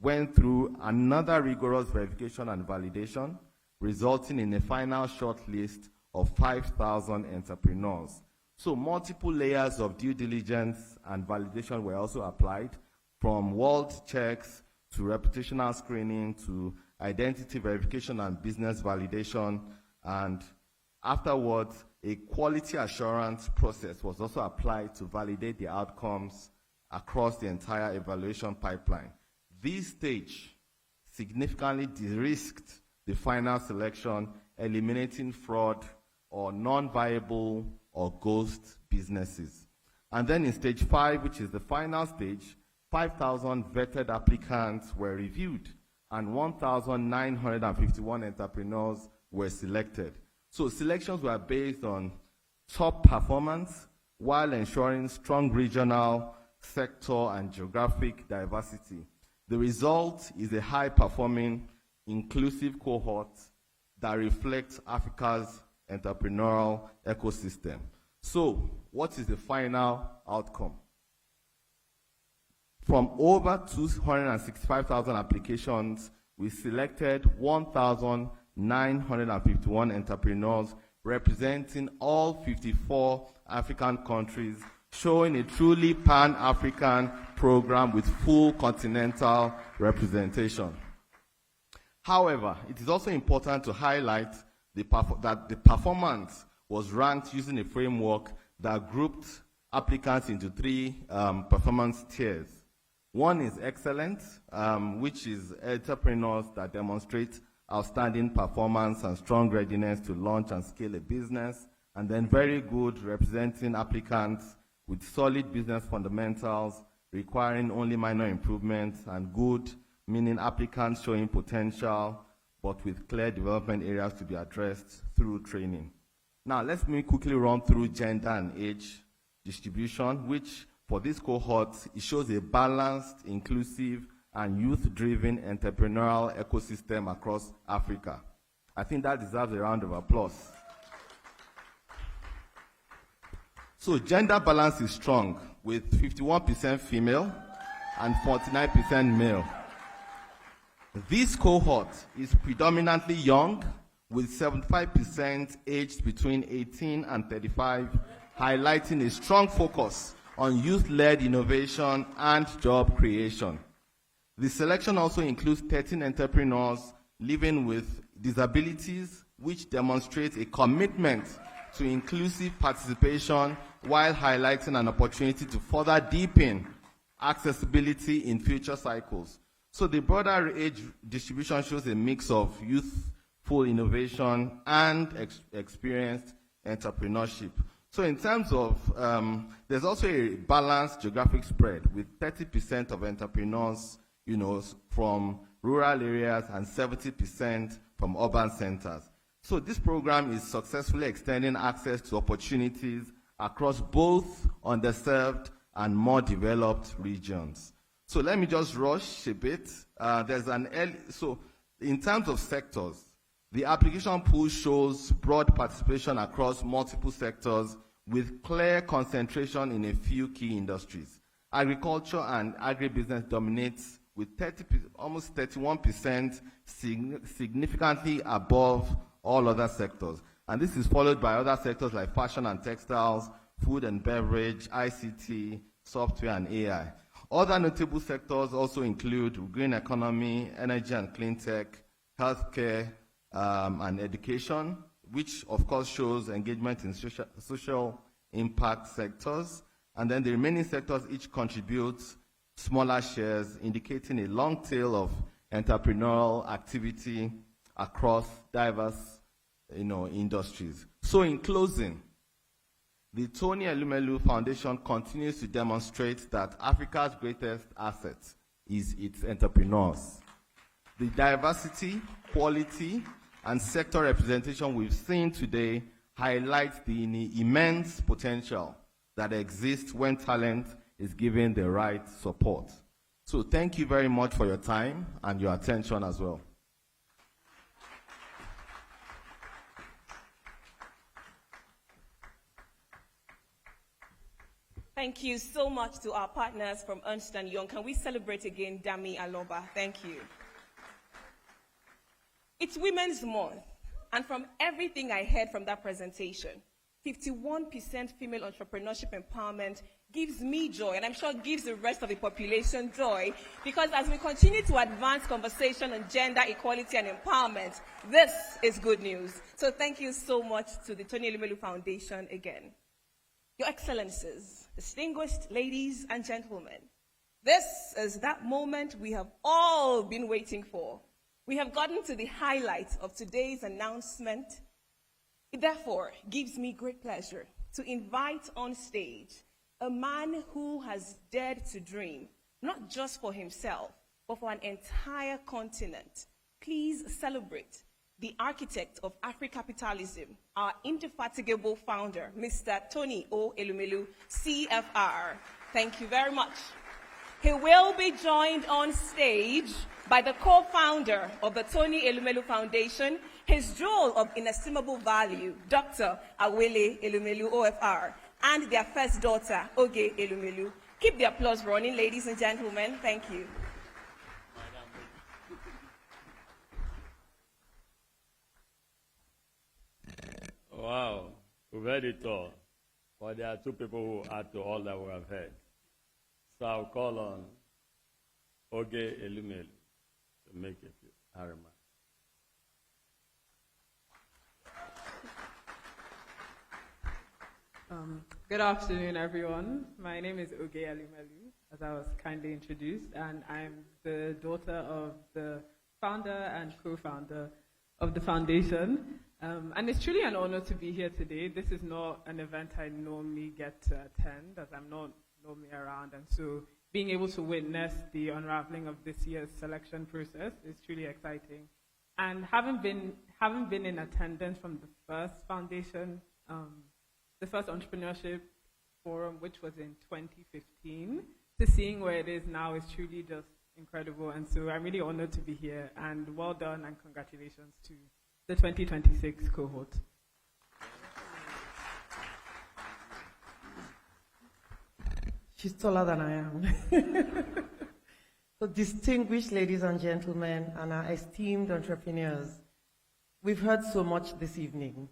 went through another rigorous verification and validation, resulting in a final shortlist of 5,000 entrepreneurs. So multiple layers of due diligence and validation were also applied, from world checks to reputational screening to identity verification and business validation. And afterwards, a quality assurance process was also applied to validate the outcomes across the entire evaluation pipeline. This stage significantly de-risked the final selection, eliminating fraud or non-viable or ghost businesses. And then in stage 5, which is the final stage, 5,000 vetted applicants were reviewed and 1,951 entrepreneurs were selected. So selections were based on top performance while ensuring strong regional, sector, and geographic diversity. The result is a high-performing, inclusive cohort that reflects Africa's entrepreneurial ecosystem. So, what is the final outcome? From over 265,000 applications, we selected 1,951 entrepreneurs representing all 54 African countries, showing a truly pan-African program with full continental representation. However, it is also important to highlight that the performance was ranked using a framework that grouped applicants into 3 performance tiers. One is excellent, which is entrepreneurs that demonstrate outstanding performance and strong readiness to launch and scale a business. And then very good, representing applicants with solid business fundamentals, requiring only minor improvements, and good, meaning applicants showing potential, but with clear development areas to be addressed through training. Now, let me quickly run through gender and age distribution, which for this cohort, it shows a balanced, inclusive, and youth-driven entrepreneurial ecosystem across Africa. I think that deserves a round of applause. So gender balance is strong, with 51% female and 49% male. This cohort is predominantly young, with 75% aged between 18 and 35, highlighting a strong focus on youth-led innovation and job creation. The selection also includes 13 entrepreneurs living with disabilities, which demonstrates a commitment to inclusive participation while highlighting an opportunity to further deepen accessibility in future cycles. So the broader age distribution shows a mix of youthful innovation and experienced entrepreneurship. So in terms of, there's also a balanced geographic spread with 30% of entrepreneurs, from rural areas and 70% from urban centers. So this program is successfully extending access to opportunities across both underserved and more developed regions. So let me just rush a bit. So in terms of sectors, the application pool shows broad participation across multiple sectors with clear concentration in a few key industries. Agriculture and agribusiness dominates with almost 31%, significantly above all other sectors. And this is followed by other sectors like fashion and textiles, food and beverage, ICT, software, and AI. Other notable sectors also include green economy, energy and clean tech, healthcare, and education, which of course shows engagement in social impact sectors. And then the remaining sectors each contribute smaller shares, indicating a long tail of entrepreneurial activity across diverse industries. So in closing, the Tony Elumelu Foundation continues to demonstrate that Africa's greatest asset is its entrepreneurs. The diversity, quality, and sector representation we've seen today highlights the immense potential that exists when talent is given the right support. So thank you very much for your time and your attention as well. Thank you so much to our partners from Ernst & Young. Can we celebrate again Dami Aloba? Thank you. It's Women's Month, and from everything I heard from that presentation, 51% female entrepreneurship empowerment gives me joy, and I'm sure gives the rest of the population joy, because as we continue to advance conversation on gender equality and empowerment, this is good news. So thank you so much to the Tony Elumelu Foundation again. Your Excellencies, distinguished ladies and gentlemen, this is that moment we have all been waiting for. We have gotten to the highlight of today's announcement. It therefore gives me great pleasure to invite on stage a man who has dared to dream, not just for himself, but for an entire continent. Please celebrate the architect of Afri-capitalism, our indefatigable founder, Mr. Tony O. Elumelu, CFR. Thank you very much. He will be joined on stage by the co-founder of the Tony Elumelu Foundation, his jewel of inestimable value, Dr. Awele Elumelu, OFR, and their first daughter, Oge Elumelu. Keep the applause running, ladies and gentlemen. Thank you. Wow, we've heard it all. But there are two people who add to all that we have heard. So I'll call on Oge Elumelu to make a few remarks. Good afternoon, everyone. My name is Oge Elumelu, as I was kindly introduced, and I'm the daughter of the founder and co-founder of the foundation. And it's truly an honor to be here today. This is not an event I normally get to attend, as I'm not normally around, and so being able to witness the unraveling of this year's selection process is truly exciting. And having been in attendance from the first foundation, the first entrepreneurship forum, which was in 2015, to seeing where it is now is truly just incredible. And so I'm really honored to be here, and well done and congratulations to the 2026 cohort. She's taller than I am. So distinguished ladies and gentlemen and our esteemed entrepreneurs, we've heard so much this evening.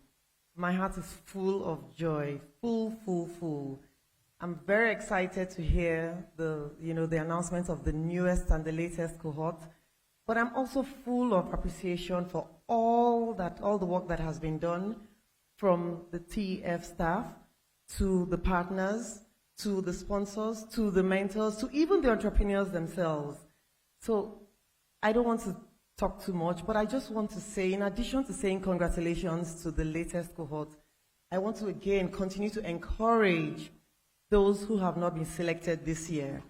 My heart is full of joy, full. I'm very excited to hear the announcements of the newest and the latest cohort, but I'm also full of appreciation for all the work that has been done, from the TEF staff to the partners, to the sponsors, to the mentors, to even the entrepreneurs themselves. So I don't want to talk too much, but I just want to say, in addition to saying congratulations to the latest cohort, I want to again continue to encourage those who have not been selected this year.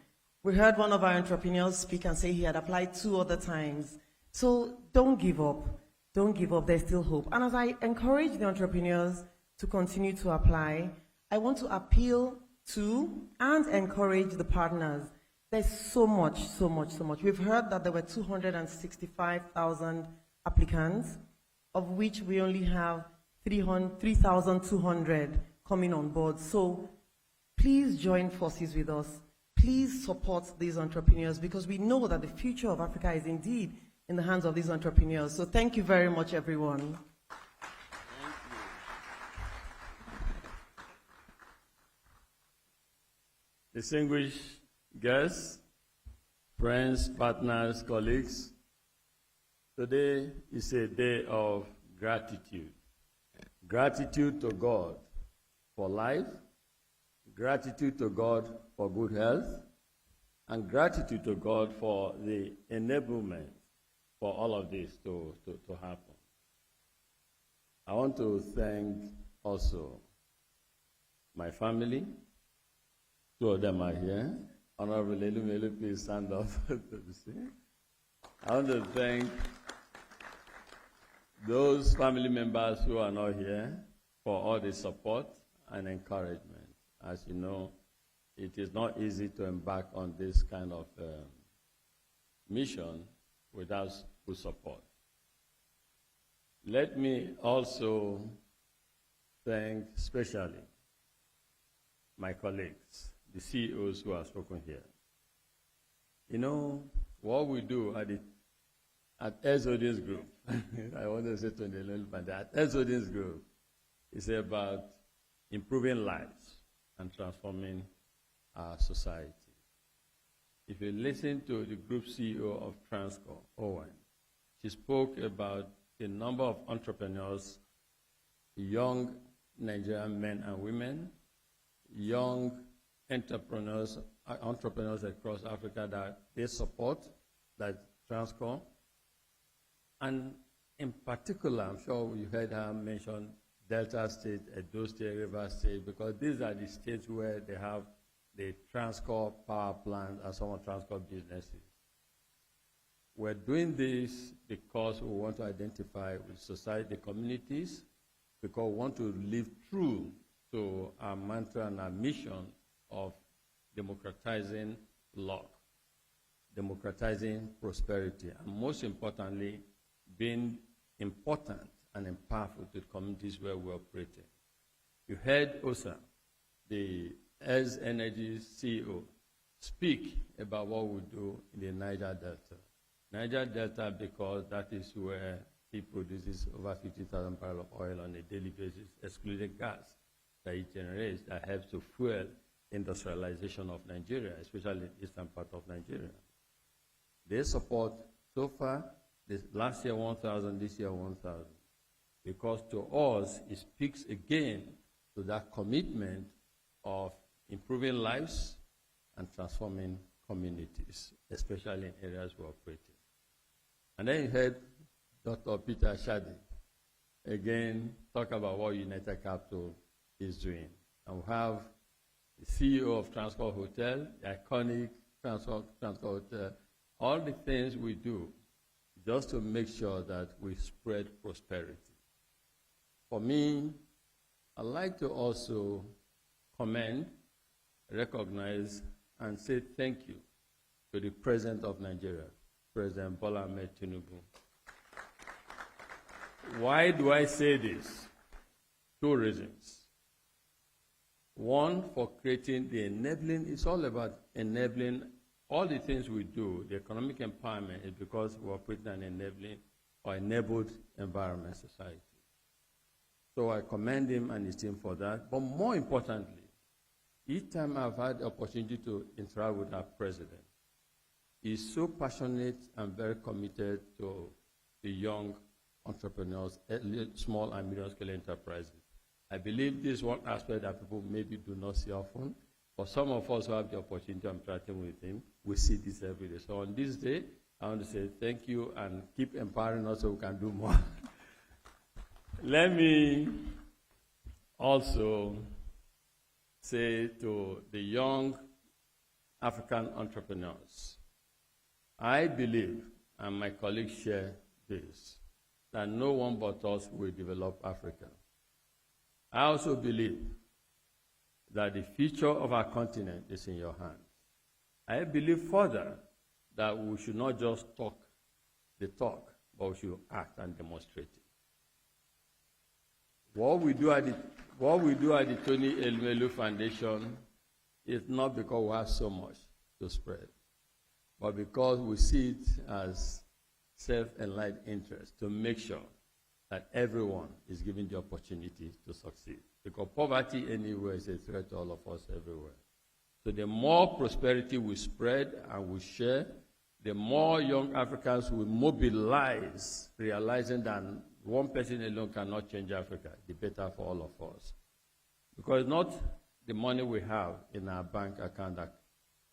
We heard one of our entrepreneurs speak and say he had applied 2 other times. So don't give up. Don't give up. There's still hope. And as I encourage the entrepreneurs to continue to apply, I want to appeal to and encourage the partners. There's so much. We've heard that there were 265,000 applicants, of which we only have 3,200 coming on board. So please join forces with us. Please support these entrepreneurs, because we know that the future of Africa is indeed in the hands of these entrepreneurs. So thank you very much, everyone. Distinguished guests, friends, partners, colleagues, today is a day of gratitude. Gratitude to God for life, gratitude to God for good health, and gratitude to God for the enablement for all of this to happen. I want to thank also my family. 2 of them are here. Honorable Elumelu, please stand up to be seen. I want to thank those family members who are not here for all the support and encouragement. As you know, it is not easy to embark on this kind of mission without good support. Let me also thank especially my colleagues, the CEOs who have spoken here. You know, what we do at SOD's group, I want to say to the little bit that SOD's group is about improving lives and transforming our society. If you listen to the group CEO of Transcorp, Owen, she spoke about the number of entrepreneurs, young Nigerian men and women, young entrepreneurs across Africa that they support, that Transcorp. And in particular, I'm sure you heard her mention Delta State, Edo State, River State, because these are the states where they have the Transcorp power plant and some of Transcorp businesses. We're doing this because we want to identify with society, the communities, because we want to live true to our mantra and our mission of democratizing law, democratizing prosperity, and most importantly, being important and impactful to the communities where we operate in. You heard Osa, the EZ Energy CEO, speak about what we do in the Niger Delta. Niger Delta, because that is where he produces over 50,000 barrels of oil on a daily basis, excluding gas that he generates that helps to fuel industrialization of Nigeria, especially the eastern part of Nigeria. They support, so far, last year 1,000, this year 1,000. Because to us, it speaks again to that commitment of improving lives and transforming communities, especially in areas we operate in. And then you heard Dr. Peter Shadi again talk about what United Capital is doing. And we have the CEO of Transcorp Hotel, the iconic Transcorp Hotel, all the things we do just to make sure that we spread prosperity. For me, I'd like to also commend, recognize, and say thank you to the President of Nigeria, President Bola Ahmed Tinubu. Why do I say this? Two reasons. One, for creating the enabling, it's all about enabling all the things we do. The economic empowerment is because we operate in an enabling or enabled environment society. So I commend him and his team for that. But more importantly, each time I've had the opportunity to interact with our president, he's so passionate and very committed to the young entrepreneurs, small and medium-scale enterprises. I believe this is one aspect that people maybe do not see often. For some of us who have the opportunity of interacting with him, we see this every day. So on this day, I want to say thank you and keep empowering us so we can do more. Let me also say to the young African entrepreneurs, I believe, and my colleagues share this, that no one but us will develop Africa. I also believe that the future of our continent is in your hands. I believe further that we should not just talk the talk, but we should act and demonstrate it. What we do at the Tony Elumelu Foundation is not because we have so much to spread, but because we see it as self-enlightened interest to make sure that everyone is given the opportunity to succeed. Because poverty anywhere is a threat to all of us everywhere. So the more prosperity we spread and we share, the more young Africans will mobilize, realizing that one person alone cannot change Africa. The better for all of us. Because it's not the money we have in our bank account that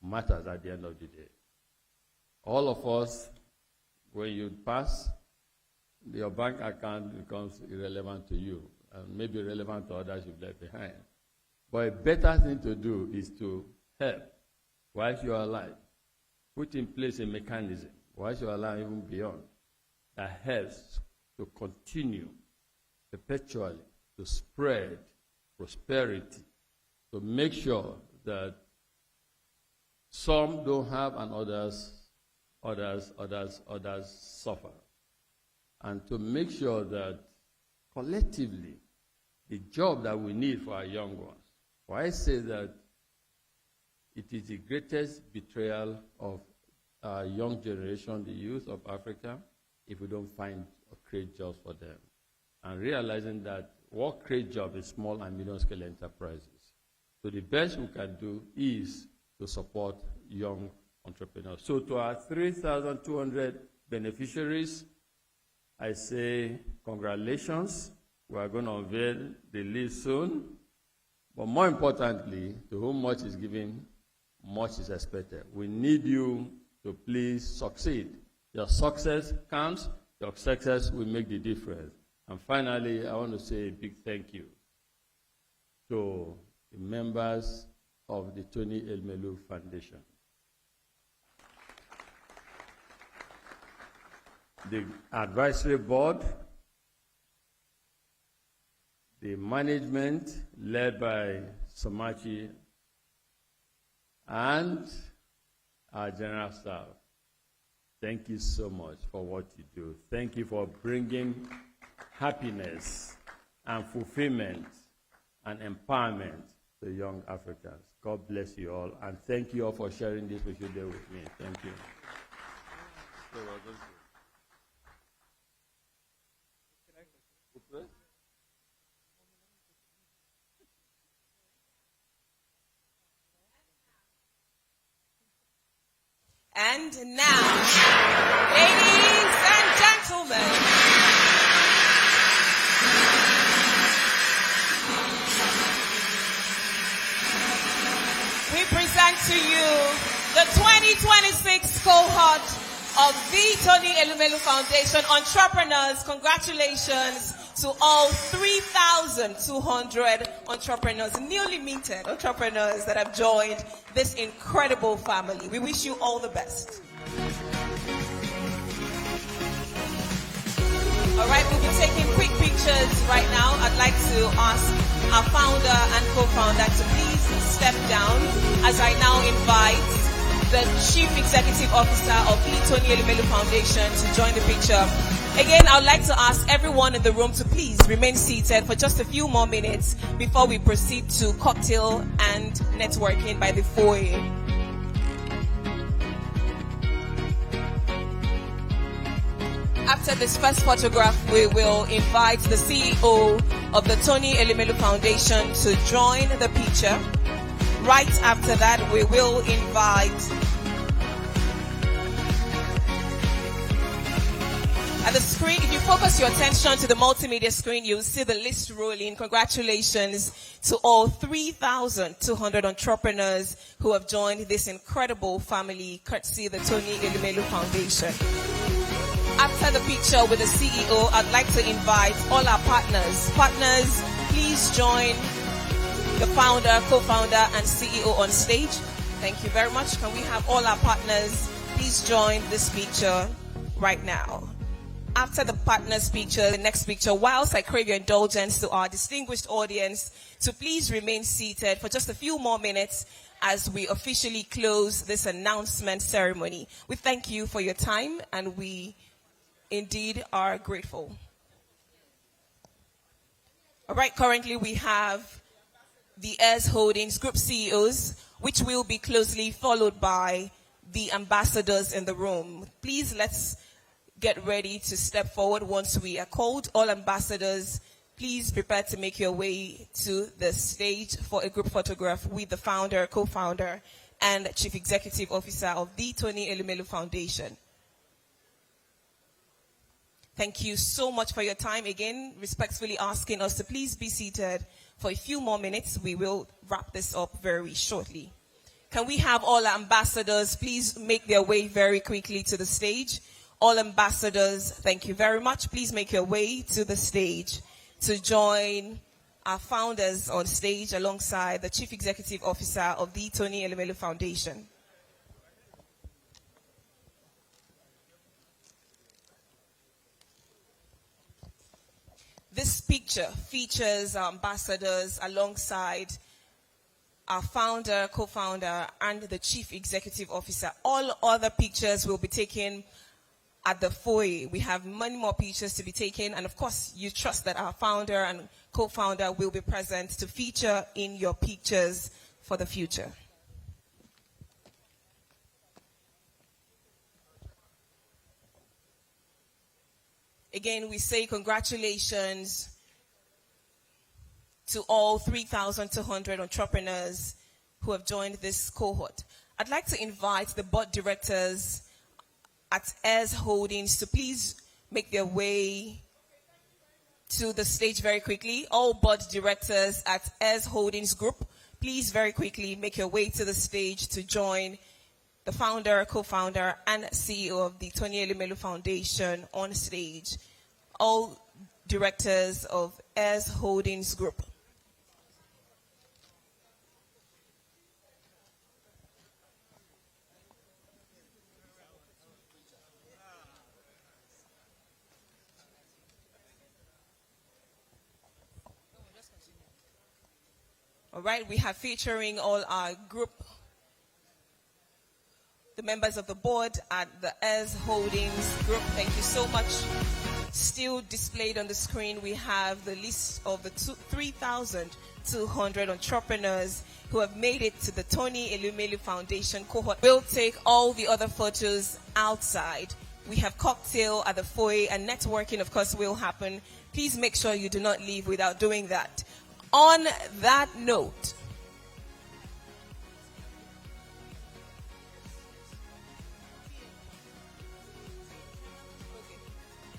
matters at the end of the day. All of us, when you pass, your bank account becomes irrelevant to you, and maybe relevant to others you've left behind. But a better thing to do is to help whilst you are alive. Put in place a mechanism whilst you are alive, even beyond, that helps to continue perpetually to spread prosperity, to make sure that some don't have and others suffer. And to make sure that collectively, the job that we need for our young ones, for I say that it is the greatest betrayal of our young generation, the youth of Africa, if we don't find or create jobs for them. And realizing that what creates jobs is small and medium-scale enterprises. So the best we can do is to support young entrepreneurs. So to our 3,200 beneficiaries, I say congratulations. We are going to unveil the list soon. But more importantly, to whom much is given, much is expected. We need you to please succeed. Your success counts. Your success will make the difference. And finally, I want to say a big thank you to the members of the Tony Elumelu Foundation. The advisory board, the management led by Somachi, and our general staff. Thank you so much for what you do. Thank you for bringing happiness and fulfillment and empowerment to young Africans. God bless you all, and thank you all for sharing this with you there with me. Thank you. And now, ladies and gentlemen, we present to you the 2026 cohort of the Tony Elumelu Foundation Entrepreneurs. Congratulations to all 3,200 entrepreneurs, newly minted entrepreneurs that have joined this incredible family. We wish you all the best. All right, we'll be taking quick pictures right now. I'd like to ask our founder and co-founder to please step down as I now invite the Chief Executive Officer of the Tony Elumelu Foundation to join the picture. Again, I would like to ask everyone in the room to please remain seated for just a few more minutes before we proceed to cocktail and networking by the foyer. After this first photograph, we will invite the CEO of the Tony Elumelu Foundation to join the picture. Right after that, we will invite at the screen. If you focus your attention to the multimedia screen, you'll see the list rolling. Congratulations to all 3,200 entrepreneurs who have joined this incredible family, courtesy of the Tony Elumelu Foundation. After the picture with the CEO, I'd like to invite all our partners. Partners, please join the founder, co-founder, and CEO on stage. Thank you very much. Can we have all our partners please join this picture right now? After the partners picture, the next picture, whilst I crave your indulgence to our distinguished audience to please remain seated for just a few more minutes as we officially close this announcement ceremony. We thank you for your time, and we indeed are grateful. All right, currently we have the Heirs Holdings Group CEOs, which will be closely followed by the ambassadors in the room. Please let's get ready to step forward once we are called. All ambassadors, please prepare to make your way to the stage for a group photograph with the founder, co-founder, and Chief Executive Officer of the Tony Elumelu Foundation. Thank you so much for your time. Again, respectfully asking us to please be seated for a few more minutes. We will wrap this up very shortly. Can we have all our ambassadors please make their way very quickly to the stage? All ambassadors, thank you very much. Please make your way to the stage to join our founders on stage alongside the Chief Executive Officer of the Tony Elumelu Foundation. This picture features our ambassadors alongside our founder, co-founder, and the Chief Executive Officer. All other pictures will be taken at the foyer. We have many more pictures to be taken, and of course, you trust that our founder and co-founder will be present to feature in your pictures for the future. Again, we say congratulations to all 3,200 entrepreneurs who have joined this cohort. I'd like to invite the board directors at Heirs Holdings to please make their way to the stage very quickly. All board directors at Heirs Holdings Group, please very quickly make your way to the stage to join the founder, co-founder, and CEO of the Tony Elumelu Foundation on stage. All directors of Heirs Holdings Group. All right, we have featuring all our group, the members of the board at the Heirs Holdings Group. Thank you so much. Still displayed on the screen, we have the list of the 3,200 entrepreneurs who have made it to the Tony Elumelu Foundation cohort. We'll take all the other photos outside. We have cocktail at the foyer, and networking, of course, will happen. Please make sure you do not leave without doing that. On that note,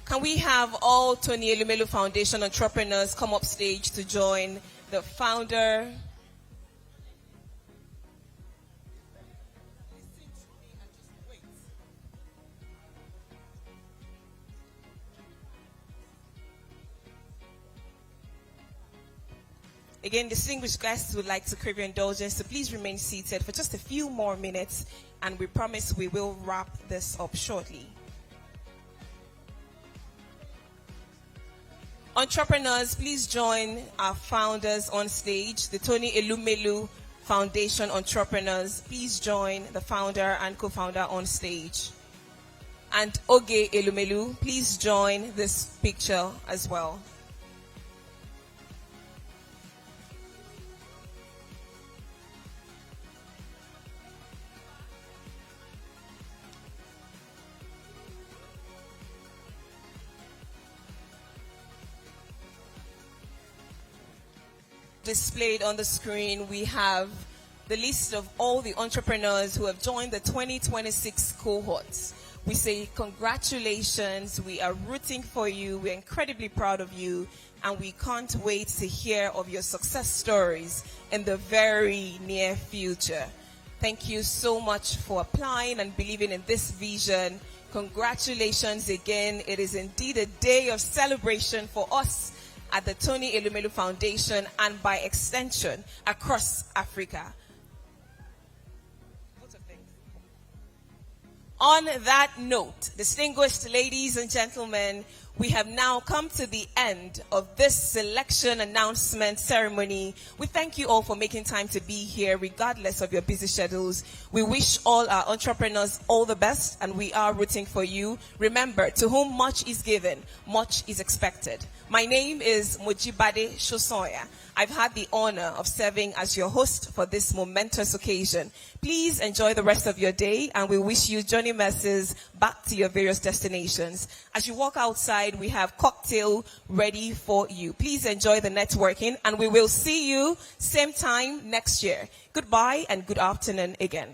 can we have all Tony Elumelu Foundation entrepreneurs come up stage to join the founder? Again, distinguished guests would like to crave your indulgence, so please remain seated for just a few more minutes, and we promise we will wrap this up shortly. Entrepreneurs, please join our founders on stage, the Tony Elumelu Foundation entrepreneurs. Please join the founder and co-founder on stage. And Oge Elumelu, please join this picture as well. Displayed on the screen, we have the list of all the entrepreneurs who have joined the 2026 cohorts. We say congratulations, we are rooting for you, we're incredibly proud of you, and we can't wait to hear of your success stories in the very near future. Thank you so much for applying and believing in this vision. Congratulations again. It is indeed a day of celebration for us at the Tony Elumelu Foundation, and by extension across Africa. On that note, distinguished ladies and gentlemen, we have now come to the end of this selection announcement ceremony. We thank you all for making time to be here regardless of your busy schedules. We wish all our entrepreneurs all the best, and we are rooting for you. Remember, to whom much is given, much is expected. My name is Mojibade Shosoya. I've had the honor of serving as your host for this momentous occasion. Please enjoy the rest of your day, and we wish you journey messes back to your various destinations. As you walk outside, we have cocktail ready for you. Please enjoy the networking, and we will see you same time next year. Goodbye and good afternoon again.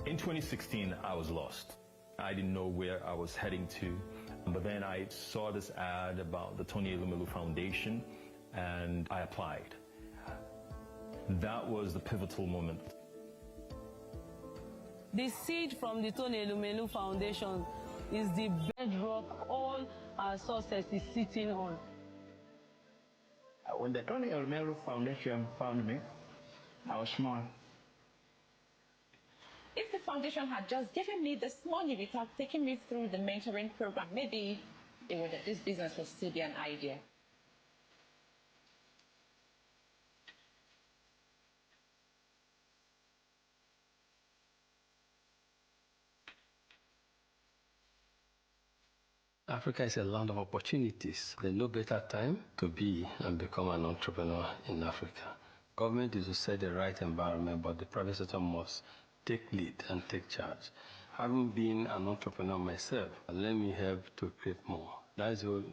In 2016, I was lost. I didn't know where I was heading to, but then I saw this ad about the Tony Elumelu Foundation, and I applied. That was the pivotal moment. The seed from the Tony Elumelu Foundation is the bedrock all our success is sitting on. When the Tony Elumelu Foundation found me, I was small. If the foundation had just given me this money without taking me through the mentoring program, maybe this business would still be an idea. Africa is a land of opportunities. There's no better time to be and become an entrepreneur in Africa. Government is to set the right environment, but the private sector must take lead and take charge. Having been an entrepreneur myself, let me help to create more. That is the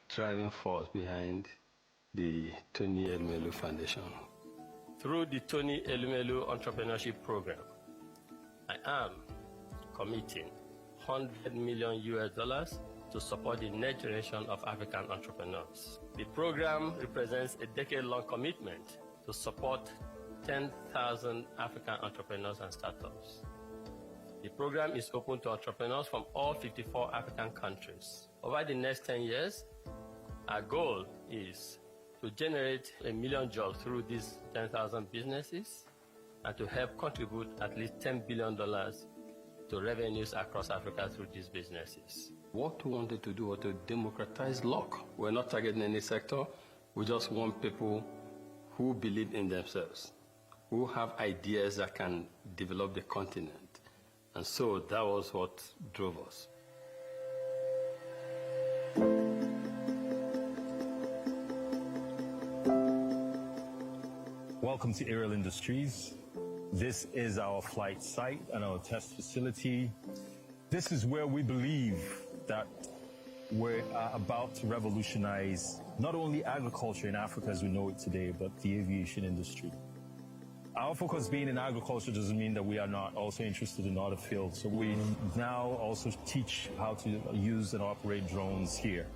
driving force behind the Tony Elumelu Foundation. Through the Tony Elumelu Entrepreneurship Program, I am committing $100 million to support the next generation of African entrepreneurs. The program represents a decade-long commitment to support 10,000 African entrepreneurs and startups. The program is open to entrepreneurs from all 54 African countries. Over the next 10 years, our goal is to generate 1 million jobs through these 10,000 businesses and to help contribute at least $10 billion to revenues across Africa through these businesses. What we wanted to do was to democratize luck. We're not targeting any sector. We just want people who believe in themselves, who have ideas that can develop the continent. And so that was what drove us. Welcome to Aerial Industries. This is our flight site and our test facility. This is where we believe that we're about to revolutionize not only agriculture in Africa as we know it today, but the aviation industry. Our focus being in agriculture doesn't mean that we are not also interested in other fields. So we now also teach how to use and operate drones here.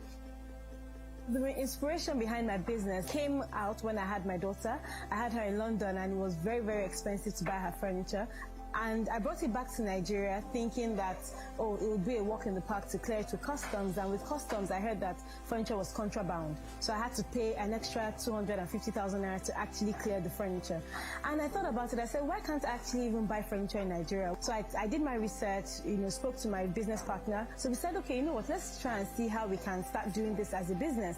The inspiration behind my business came out when I had my daughter. I had her in London and it was very, very expensive to buy her furniture. And I brought it back to Nigeria thinking that, oh, it would be a walk in the park to clear it to customs. And with customs, I heard that furniture was contraband. So I had to pay an extra 250,000 naira to actually clear the furniture. And I thought about it. I said, why can't I actually even buy furniture in Nigeria? So I did my research, spoke to my business partner. So we said, okay, you know what, let's try and see how we can start doing this as a business.